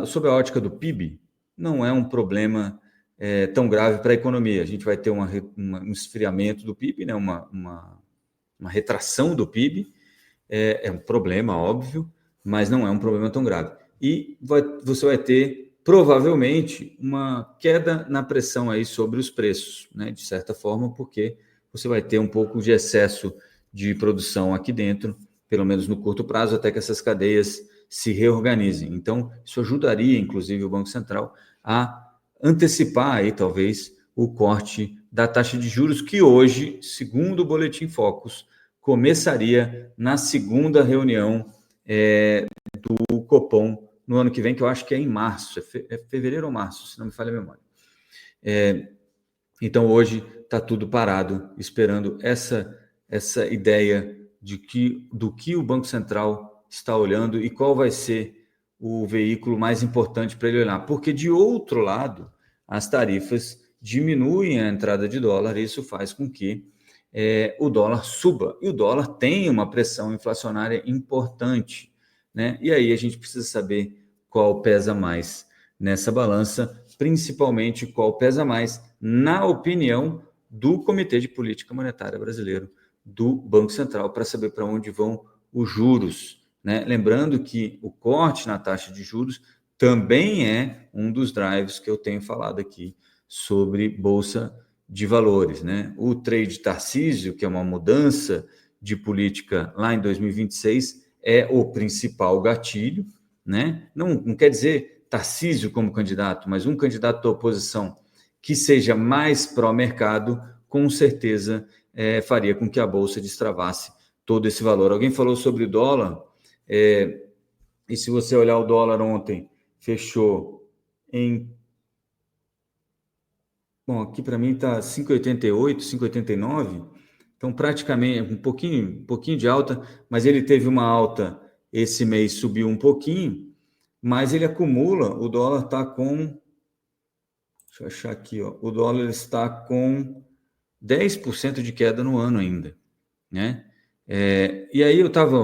sob a ótica do PIB, não é um problema tão grave para a economia. A gente vai ter um esfriamento do PIB, né? uma retração do PIB, é um problema, óbvio, mas não é um problema tão grave. E você vai ter, provavelmente, uma queda na pressão aí sobre os preços, né? De certa forma, porque você vai ter um pouco de excesso de produção aqui dentro, pelo menos no curto prazo, até que essas cadeias se reorganizem. Então, isso ajudaria, inclusive, o Banco Central a antecipar aí, talvez, o corte da taxa de juros, que hoje, segundo o Boletim Focus, começaria na segunda reunião do Copom no ano que vem, que eu acho que é em março, é fevereiro ou março, se não me falha a memória. Então, hoje está tudo parado, esperando essa ideia do que o Banco Central está olhando e qual vai ser o veículo mais importante para ele olhar. Porque, de outro lado, as tarifas diminuem a entrada de dólar, e isso faz com que o dólar suba. E o dólar tem uma pressão inflacionária importante, né? E aí a gente precisa saber qual pesa mais nessa balança, principalmente qual pesa mais, na opinião do Comitê de Política Monetária Brasileiro, do Banco Central, para saber para onde vão os juros, né? Lembrando que o corte na taxa de juros também é um dos drives que eu tenho falado aqui sobre Bolsa de Valores, né? O trade Tarcísio, que é uma mudança de política lá em 2026, é o principal gatilho, né? Não quer dizer Tarcísio como candidato, mas um candidato da oposição que seja mais pró-mercado, com certeza faria com que a Bolsa destravasse todo esse valor. Alguém falou sobre o dólar, e se você olhar o dólar ontem, fechou em... Bom, aqui para mim está 5,88, 5,89, então praticamente um pouquinho de alta, mas ele teve uma alta esse mês, subiu um pouquinho, mas ele acumula, o dólar está com... Deixa eu achar aqui, ó, o dólar está com 10% de queda no ano ainda, né? E aí eu estava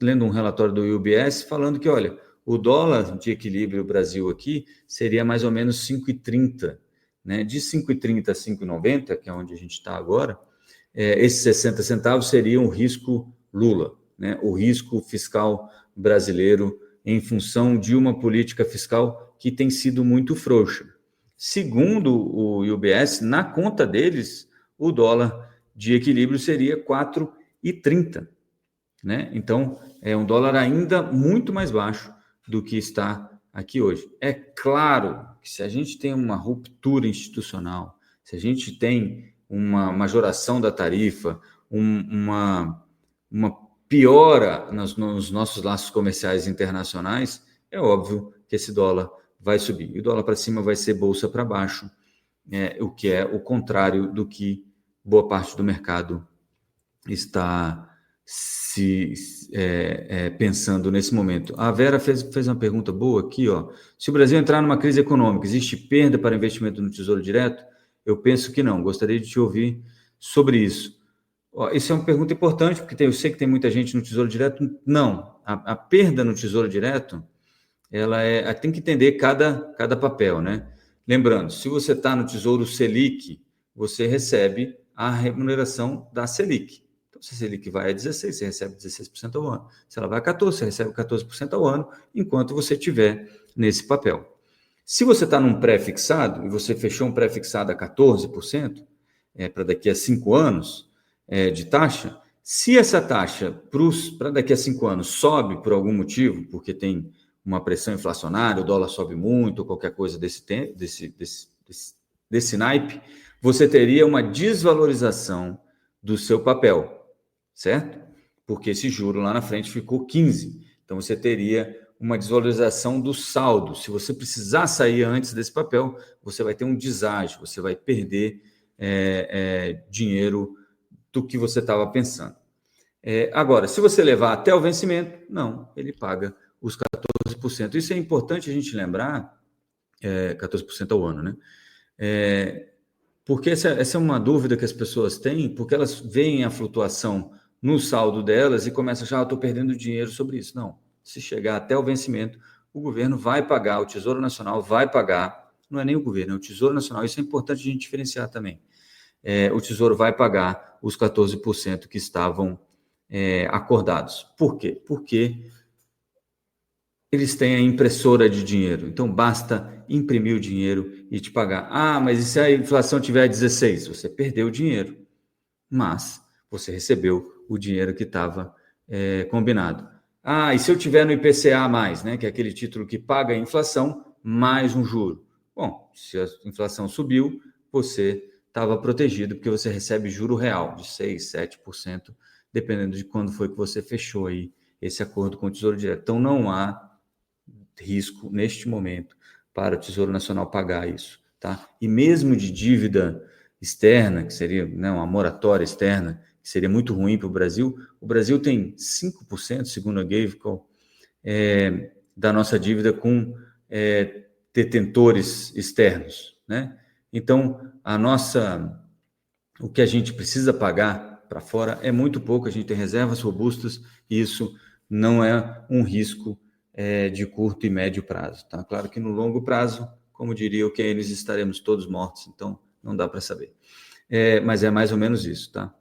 lendo um relatório do UBS falando que, olha, o dólar de equilíbrio Brasil aqui seria mais ou menos 5,30, né? De 5,30 a 5,90, que é onde a gente está agora, esses 60 centavos seriam o risco Lula, né? O risco fiscal brasileiro em função de uma política fiscal que tem sido muito frouxa. Segundo o UBS, na conta deles, o dólar de equilíbrio seria 4,30, né? Então, é um dólar ainda muito mais baixo do que está aqui hoje. É claro que se a gente tem uma ruptura institucional, se a gente tem uma majoração da tarifa, uma piora nos nossos laços comerciais internacionais, é óbvio que esse dólar vai subir. E o dólar para cima vai ser bolsa para baixo, o que é o contrário do que boa parte do mercado está pensando nesse momento. A Vera fez uma pergunta boa aqui, ó. Se o Brasil entrar numa crise econômica, existe perda para investimento no Tesouro Direto? Eu penso que não. Gostaria de te ouvir sobre isso. Isso é uma pergunta importante, porque eu sei que tem muita gente no Tesouro Direto. Não. A perda no Tesouro Direto, ela tem que entender cada papel, né? Lembrando, se você está no Tesouro Selic, você recebe a remuneração da Selic. Então, se a Selic vai a 16, você recebe 16% ao ano. Se ela vai a 14, você recebe 14% ao ano, enquanto você estiver nesse papel. Se você está num pré-fixado, e você fechou um pré-fixado a 14%, para daqui a 5 anos de taxa, se essa taxa para daqui a 5 anos sobe por algum motivo, porque tem uma pressão inflacionária, o dólar sobe muito, ou qualquer coisa desse naipe, você teria uma desvalorização do seu papel, certo? Porque esse juro lá na frente ficou 15. Então, você teria uma desvalorização do saldo. Se você precisar sair antes desse papel, você vai ter um deságio, você vai perder dinheiro do que você estava pensando. Agora, se você levar até o vencimento, não, ele paga os 14%. Isso é importante a gente lembrar, 14% ao ano, né? Porque essa é uma dúvida que as pessoas têm, porque elas veem a flutuação no saldo delas e começam a achar, estou perdendo dinheiro sobre isso. Não, se chegar até o vencimento, o governo vai pagar, o Tesouro Nacional vai pagar, não é nem o governo, é o Tesouro Nacional, isso é importante a gente diferenciar também. O Tesouro vai pagar os 14% que estavam acordados. Por quê? Porque eles têm a impressora de dinheiro, então basta imprimir o dinheiro e te pagar. Ah, mas e se a inflação tiver 16? Você perdeu o dinheiro, mas você recebeu o dinheiro que estava combinado. Ah, e se eu tiver no IPCA+, né, que é aquele título que paga a inflação, mais um juro? Bom, se a inflação subiu, você estava protegido, porque você recebe juro real de 6%, 7%, dependendo de quando foi que você fechou aí esse acordo com o Tesouro Direto. Então, não há risco neste momento para o Tesouro Nacional pagar isso, tá? E mesmo de dívida externa, que seria, né, uma moratória externa, que seria muito ruim para o Brasil tem 5%, segundo a Gavico, da nossa dívida com detentores externos, né? Então, o que a gente precisa pagar para fora é muito pouco, a gente tem reservas robustas e isso não é um risco de curto e médio prazo, tá? Claro que no longo prazo, como diria o Keynes, estaremos todos mortos, então não dá para saber. Mas é mais ou menos isso, tá?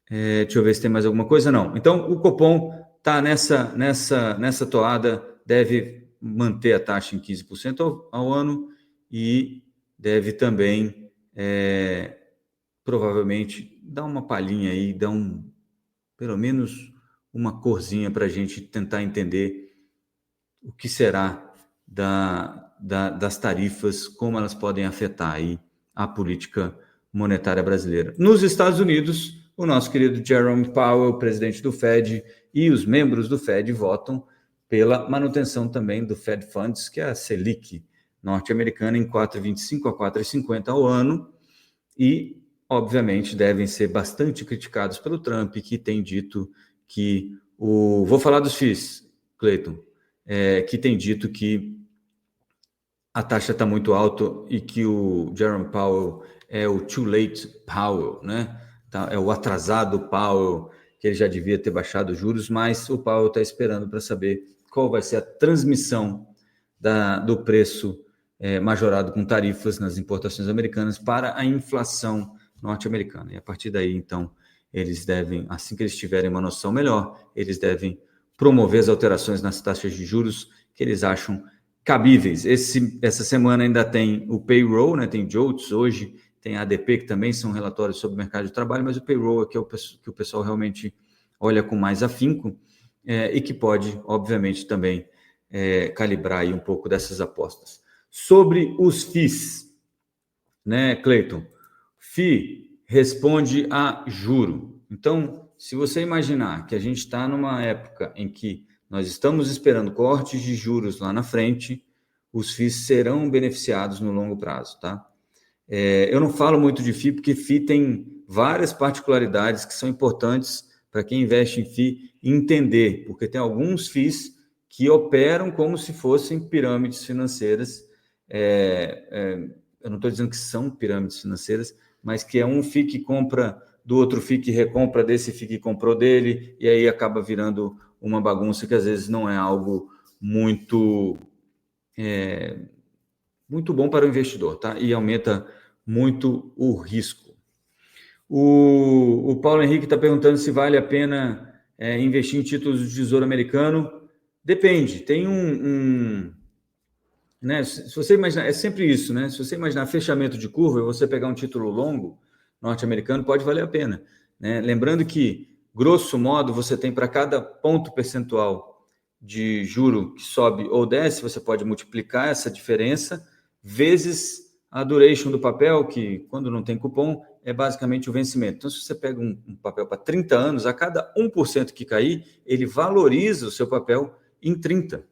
Deixa eu ver se tem mais alguma coisa. Não. Então, o Copom está nessa toada, deve manter a taxa em 15% ao ano e deve também, provavelmente, dar uma palhinha aí, dar pelo menos uma corzinha para a gente tentar entender o que será das tarifas, como elas podem afetar aí a política monetária brasileira. Nos Estados Unidos, o nosso querido Jerome Powell, presidente do Fed, e os membros do Fed votam pela manutenção também do Fed Funds, que é a Selic norte-americana, em 4,25 a 4,50 ao ano, e, obviamente, devem ser bastante criticados pelo Trump, que tem dito que vou falar dos FIIs, Cleiton, que tem dito que a taxa está muito alta e que o Jerome Powell é o too late Powell, né? É o atrasado Powell, que ele já devia ter baixado os juros, mas o Powell está esperando para saber qual vai ser a transmissão do preço majorado com tarifas nas importações americanas para a inflação norte-americana. E a partir daí, então, eles devem, assim que eles tiverem uma noção melhor, eles devem promover as alterações nas taxas de juros que eles acham cabíveis. Essa semana ainda tem o payroll, né? Tem JOLTS hoje, tem a ADP, que também são relatórios sobre o mercado de trabalho, mas o payroll é que o pessoal realmente olha com mais afinco e que pode, obviamente, também calibrar aí um pouco dessas apostas. Sobre os FIIs, né, Cleiton? FII responde a juro. Então, se você imaginar que a gente está numa época em que nós estamos esperando cortes de juros lá na frente, os FIIs serão beneficiados no longo prazo, tá? Eu não falo muito de FII, porque FII tem várias particularidades que são importantes para quem investe em FII entender, porque tem alguns FIIs que operam como se fossem pirâmides financeiras. Eu não estou dizendo que são pirâmides financeiras, mas que é um FII que compra do outro FII que recompra desse FII que comprou dele, e aí acaba virando uma bagunça que às vezes não é algo muito bom para o investidor, tá? E aumenta muito o risco. O Paulo Henrique está perguntando se vale a pena investir em títulos de tesouro americano. Depende. Tem né, se você imaginar, é sempre isso, né? Se você imaginar fechamento de curva e você pegar um título longo norte-americano, pode valer a pena, né? Lembrando que, grosso modo, você tem para cada ponto percentual de juro que sobe ou desce, você pode multiplicar essa diferença vezes a duration do papel, que quando não tem cupom, é basicamente o vencimento. Então, se você pega um papel para 30 anos, a cada 1% que cair, ele valoriza o seu papel em 30,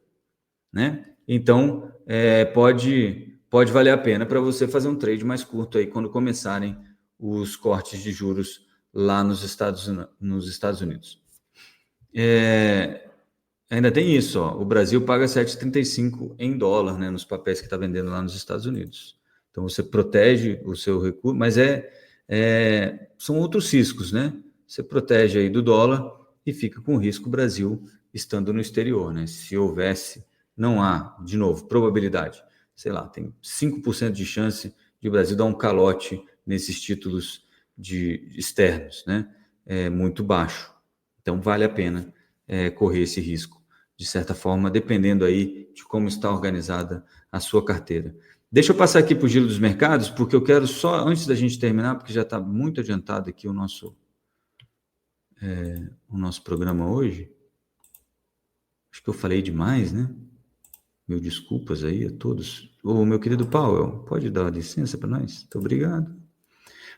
né? Então, pode valer a pena para você fazer um trade mais curto aí quando começarem os cortes de juros lá nos Estados Unidos. Ainda tem isso, ó, o Brasil paga 7,35 em dólar, né, nos papéis que está vendendo lá nos Estados Unidos. Então, você protege o seu recurso, mas são outros riscos, né? Você protege aí do dólar e fica com o risco Brasil estando no exterior, né? Se houvesse, não há, de novo, probabilidade, sei lá, tem 5% de chance de o Brasil dar um calote nesses títulos externos, né? É muito baixo. Então, vale a pena correr esse risco, de certa forma, dependendo aí de como está organizada a sua carteira. Deixa eu passar aqui para o giro dos mercados, porque eu quero só, antes da gente terminar, porque já está muito adiantado aqui o nosso programa hoje. Acho que eu falei demais, né? Mil desculpas aí a todos. Ô, meu querido Powell, pode dar licença para nós? Muito obrigado.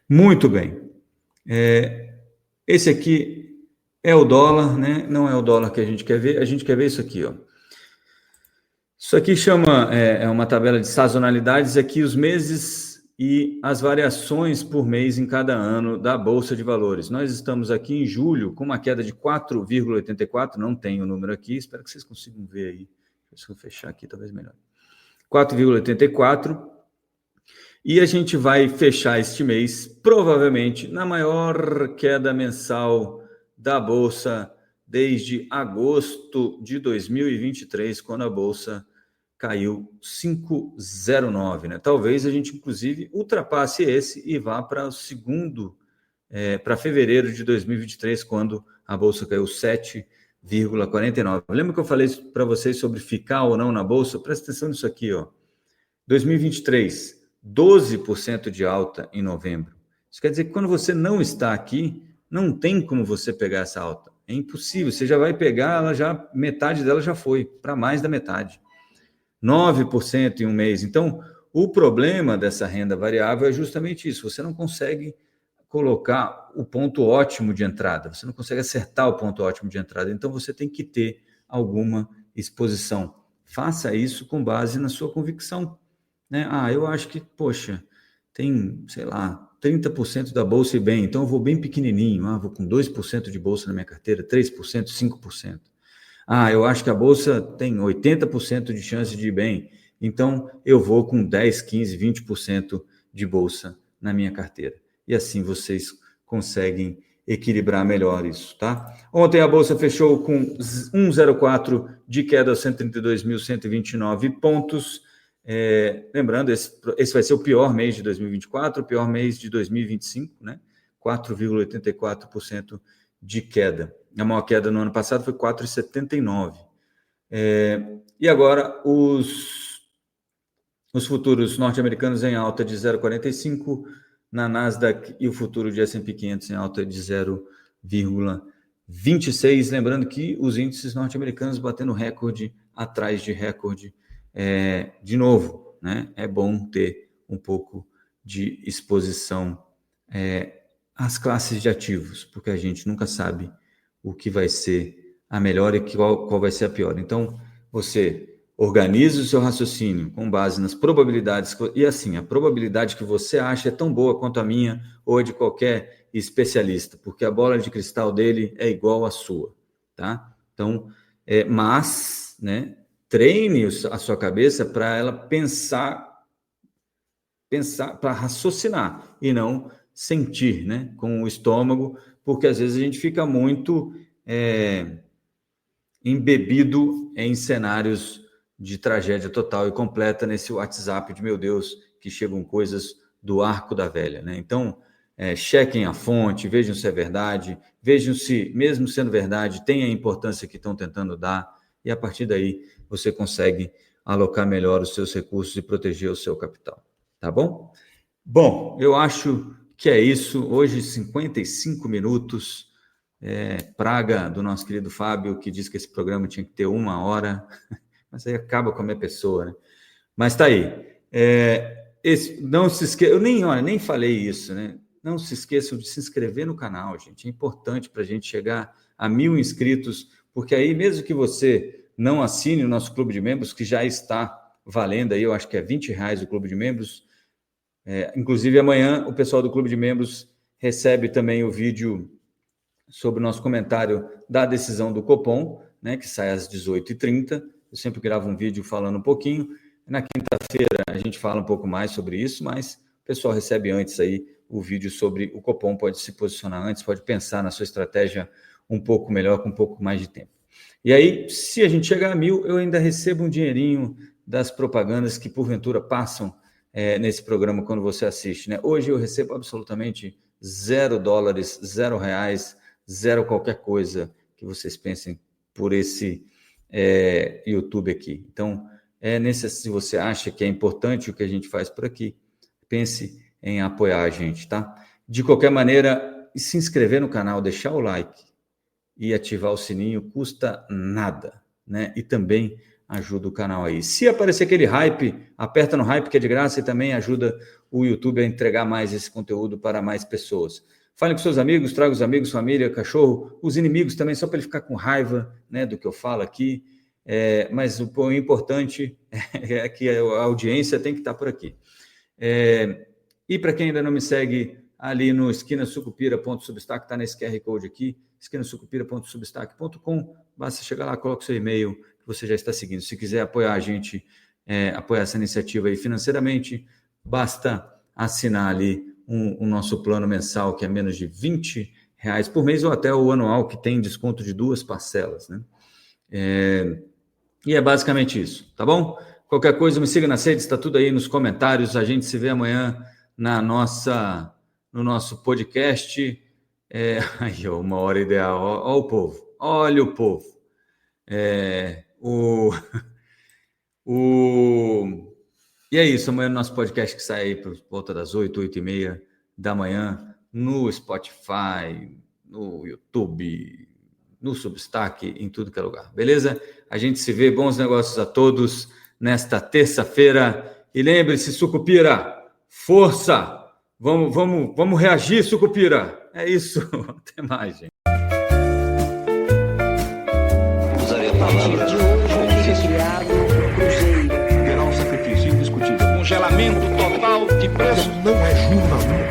Muito bem. Esse aqui é o dólar, né? Não é o dólar que a gente quer ver. A gente quer ver isso aqui, ó. Isso aqui é uma tabela de sazonalidades. Aqui os meses e as variações por mês em cada ano da Bolsa de Valores. Nós estamos aqui em julho com uma queda de 4,84. Não tem o número aqui. Espero que vocês consigam ver aí. Se eu fechar aqui, talvez melhor. 4,84. E a gente vai fechar este mês, provavelmente, na maior queda mensal da Bolsa desde agosto de 2023, quando a Bolsa caiu 5,09. Né? Talvez a gente, inclusive, ultrapasse esse e vá para o segundo, para fevereiro de 2023, quando a Bolsa caiu 7,49. Lembra que eu falei para vocês sobre ficar ou não na Bolsa? Presta atenção nisso aqui, ó. 2023, 12% de alta em novembro. Isso quer dizer que quando você não está aqui, não tem como você pegar essa alta. É impossível, você já vai pegar, metade dela já foi, para mais da metade. 9% em um mês. Então, o problema dessa renda variável é justamente isso, você não consegue colocar o ponto ótimo de entrada, você não consegue acertar o ponto ótimo de entrada, então você tem que ter alguma exposição. Faça isso com base na sua convicção. Né? Eu acho que, poxa, tem, sei lá, 30% da bolsa e bem, então eu vou bem pequenininho, vou com 2% de bolsa na minha carteira, 3%, 5%. Eu acho que a bolsa tem 80% de chance de ir bem, então eu vou com 10, 15, 20% de bolsa na minha carteira. E assim vocês conseguem equilibrar melhor isso, tá? Ontem a bolsa fechou com 1,04 de queda aos 132.129 pontos. Lembrando, esse vai ser o pior mês de 2024, o pior mês de 2025, né? 4,84% de queda. A maior queda no ano passado foi 4,79%. E agora os futuros norte-americanos em alta de 0,45%, na Nasdaq e o futuro de S&P 500 em alta de 0,26%. Lembrando que os índices norte-americanos batendo recorde atrás de recorde de novo, né? É bom ter um pouco de exposição às classes de ativos, porque a gente nunca sabe o que vai ser a melhor e qual vai ser a pior. Então, você organiza o seu raciocínio com base nas probabilidades, e assim, a probabilidade que você acha é tão boa quanto a minha ou a de qualquer especialista, porque a bola de cristal dele é igual à sua, tá? Então, mas, né, treine a sua cabeça para ela pensar, para raciocinar e não sentir, né, com o estômago, porque às vezes a gente fica muito embebido em cenários de tragédia total e completa nesse WhatsApp de, meu Deus, que chegam coisas do arco da velha, né? Então, chequem a fonte, vejam se é verdade, vejam se, mesmo sendo verdade, tem a importância que estão tentando dar, e a partir daí você consegue alocar melhor os seus recursos e proteger o seu capital. Tá bom? Bom, eu acho que é isso. Hoje, 55 minutos. Praga do nosso querido Fábio, que diz que esse programa tinha que ter 1 hora, mas aí acaba com a minha pessoa, né? Mas tá aí. Não se esqueça, eu nem falei isso, né? Não se esqueçam de se inscrever no canal, gente. É importante para a gente chegar a 1.000 inscritos, porque aí, mesmo que você não assine o nosso clube de membros, que já está valendo aí, eu acho que é R$20 o clube de membros. Inclusive, amanhã o pessoal do clube de membros recebe também o vídeo sobre o nosso comentário da decisão do Copom, né, que sai às 18h30. Eu sempre gravo um vídeo falando um pouquinho. Na quinta-feira a gente fala um pouco mais sobre isso, mas o pessoal recebe antes aí o vídeo sobre o Copom, pode se posicionar antes, pode pensar na sua estratégia um pouco melhor, com um pouco mais de tempo. E aí, se a gente chegar a 1.000, eu ainda recebo um dinheirinho das propagandas que porventura passam nesse programa quando você assiste, né? Hoje eu recebo absolutamente $0, R$0, zero qualquer coisa que vocês pensem por esse YouTube aqui. Então, se você acha que é importante o que a gente faz por aqui, pense em apoiar a gente, tá? De qualquer maneira, se inscrever no canal, deixar o like e ativar o sininho custa nada, né? E também ajuda o canal aí. Se aparecer aquele hype, aperta no hype que é de graça e também ajuda o YouTube a entregar mais esse conteúdo para mais pessoas. Fale com seus amigos, traga os amigos, família, cachorro, os inimigos também, só para ele ficar com raiva, né, do que eu falo aqui. Mas o importante é que a audiência tem que estar por aqui. E para quem ainda não me segue, ali no esquinasucupira.substack, está nesse QR Code aqui, esquinasucupira.substack.com, basta chegar lá, coloca o seu e-mail, que você já está seguindo. Se quiser apoiar a gente, apoiar essa iniciativa aí financeiramente, basta assinar ali o nosso plano mensal, que é menos de R$20 por mês, ou até o anual, que tem desconto de 2 parcelas, né? E é basicamente isso, tá bom? Qualquer coisa, me siga nas redes, está tudo aí nos comentários. A gente se vê amanhã no nosso podcast. Aí, ó, 1 hora ideal. Ó o povo. Olha o povo. E é isso, amanhã no nosso podcast que sai aí por volta das 8h30 da manhã, no Spotify, no YouTube, no Substack, em tudo que é lugar, beleza? A gente se vê, bons negócios a todos nesta terça-feira. E lembre-se, Sucupira, força! Vamos reagir, Sucupira! É isso, até mais, gente. Usaria a palavra de hoje foi criado o Cruzeiro. Terá um sacrifício indiscutível. Congelamento total de preço. Não é jornalismo.